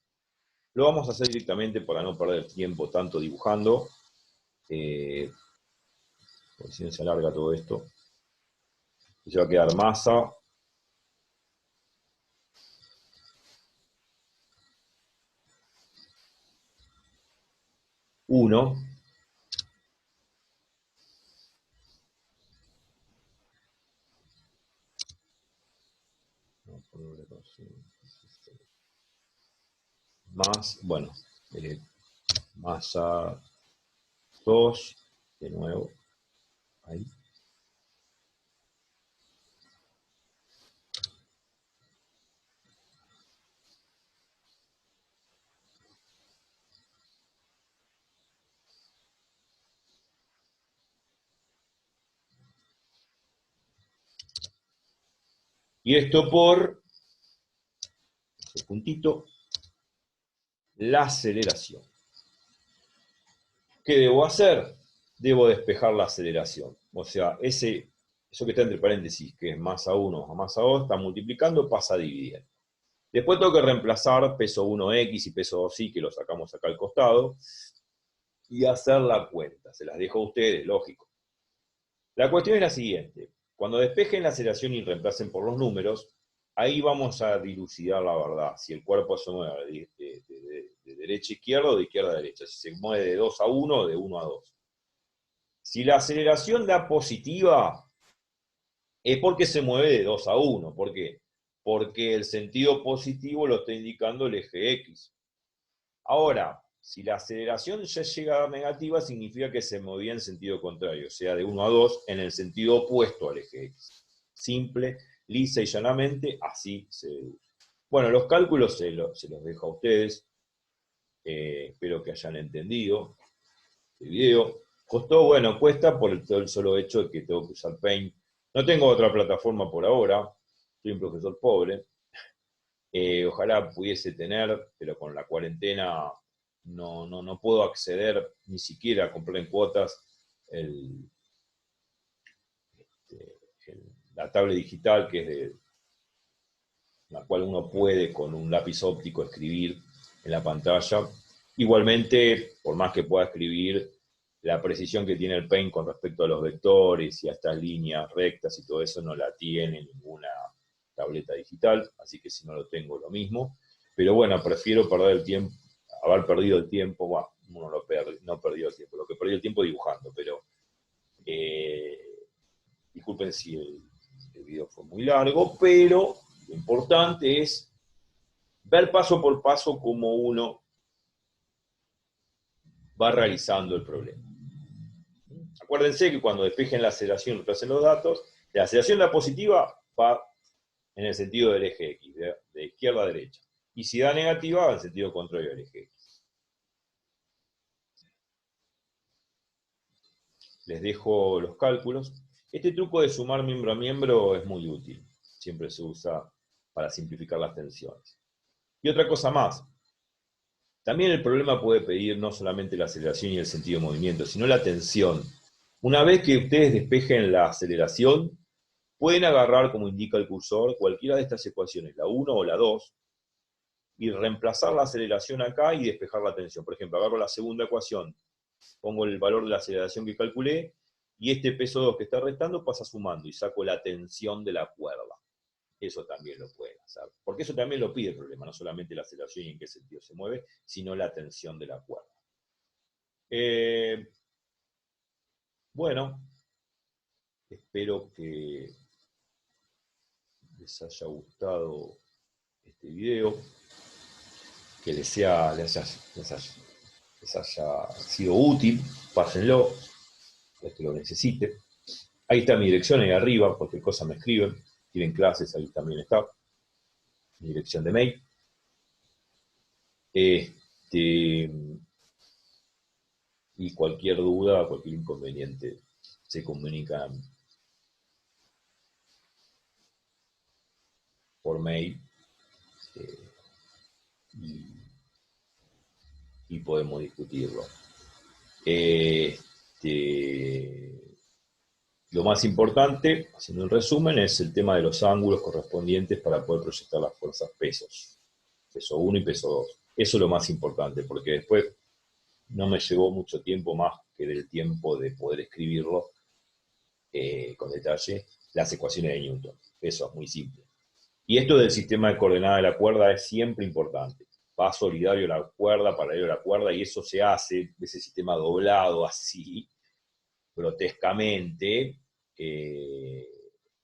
Lo vamos a hacer directamente para no perder tiempo tanto dibujando. Porque si no se alarga todo esto. Y se va a quedar masa 1 más, bueno, masa 2, de nuevo, ahí. Y esto por, el puntito, la aceleración. ¿Qué debo hacer? Debo despejar la aceleración. O sea, eso que está entre paréntesis, que es masa 1 a masa 2, está multiplicando, pasa a dividir. Después tengo que reemplazar peso 1x y peso 2y, que lo sacamos acá al costado, y hacer la cuenta. Se las dejo a ustedes, lógico. La cuestión es la siguiente. Cuando despejen la aceleración y reemplacen por los números, ahí vamos a dilucidar la verdad, si el cuerpo se mueve de derecha a izquierda o de izquierda a derecha, si se mueve de 2 a 1 o de 1 a 2. Si la aceleración da positiva, es porque se mueve de 2 a 1. ¿Por qué? Porque el sentido positivo lo está indicando el eje X. Ahora, si la aceleración ya llega a dar negativa, significa que se movía en sentido contrario, o sea, de 1 a 2, en el sentido opuesto al eje X. Simple, lisa y llanamente, así se deduce. Bueno, los cálculos se los dejo a ustedes. Espero que hayan entendido el video. Costó, bueno, cuesta por el solo hecho de que tengo que usar Paint. No tengo otra plataforma por ahora, soy un profesor pobre. Ojalá pudiese tener, pero con la cuarentena no puedo acceder ni siquiera a comprar en cuotas la tablet digital, que es de la cual uno puede con un lápiz óptico escribir en la pantalla. Igualmente, por más que pueda escribir, la precisión que tiene el Paint con respecto a los vectores y a estas líneas rectas y todo eso no la tiene ninguna tableta digital, así que si no lo tengo, lo mismo. Pero bueno, prefiero perder el tiempo, haber perdido el tiempo, bueno, uno no perdió el tiempo, lo que perdí el tiempo dibujando, pero disculpen si el video fue muy largo, pero lo importante es ver paso por paso cómo uno va realizando el problema. Acuérdense que cuando despejen la aceleración y reemplacen los datos, la aceleración da positiva va en el sentido del eje X, de izquierda a derecha. Y si da negativa, va en sentido contrario del eje X. Les dejo los cálculos. Este truco de sumar miembro a miembro es muy útil. Siempre se usa para simplificar las tensiones. Y otra cosa más. También el problema puede pedir no solamente la aceleración y el sentido de movimiento, sino la tensión. Una vez que ustedes despejen la aceleración, pueden agarrar, como indica el cursor, cualquiera de estas ecuaciones, la 1 o la 2, y reemplazar la aceleración acá y despejar la tensión. Por ejemplo, agarro la segunda ecuación, pongo el valor de la aceleración que calculé, y este peso 2 que está restando pasa sumando, y saco la tensión de la cuerda. Eso también lo pueden hacer. Porque eso también lo pide el problema, no solamente la aceleración y en qué sentido se mueve, sino la tensión de la cuerda. Bueno, espero que les haya gustado este video, que les haya sido útil, pásenlo, los que lo necesiten. Ahí está mi dirección, ahí arriba, cualquier cosa me escriben. Tienen clases, ahí también está. Mi dirección de mail. Y cualquier duda, cualquier inconveniente, se comunican por mail y podemos discutirlo. Lo más importante, haciendo un resumen, es el tema de los ángulos correspondientes para poder proyectar las fuerzas pesos. Peso 1 y peso 2. Eso es lo más importante, porque después no me llevó mucho tiempo más que del tiempo de poder escribirlo con detalle, las ecuaciones de Newton. Eso es muy simple. Y esto del sistema de coordenadas de la cuerda es siempre importante. Va solidario la cuerda, paralelo a la cuerda, y eso se hace, ese sistema doblado así, grotescamente,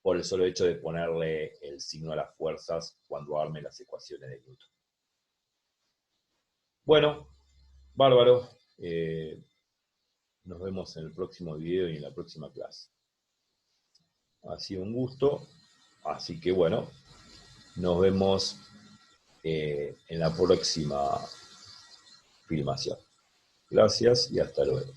por el solo hecho de ponerle el signo a las fuerzas cuando arme las ecuaciones de Newton. Bueno, bárbaro. Nos vemos en el próximo video y en la próxima clase. Ha sido un gusto, así que bueno, nos vemos en la próxima filmación. Gracias y hasta luego.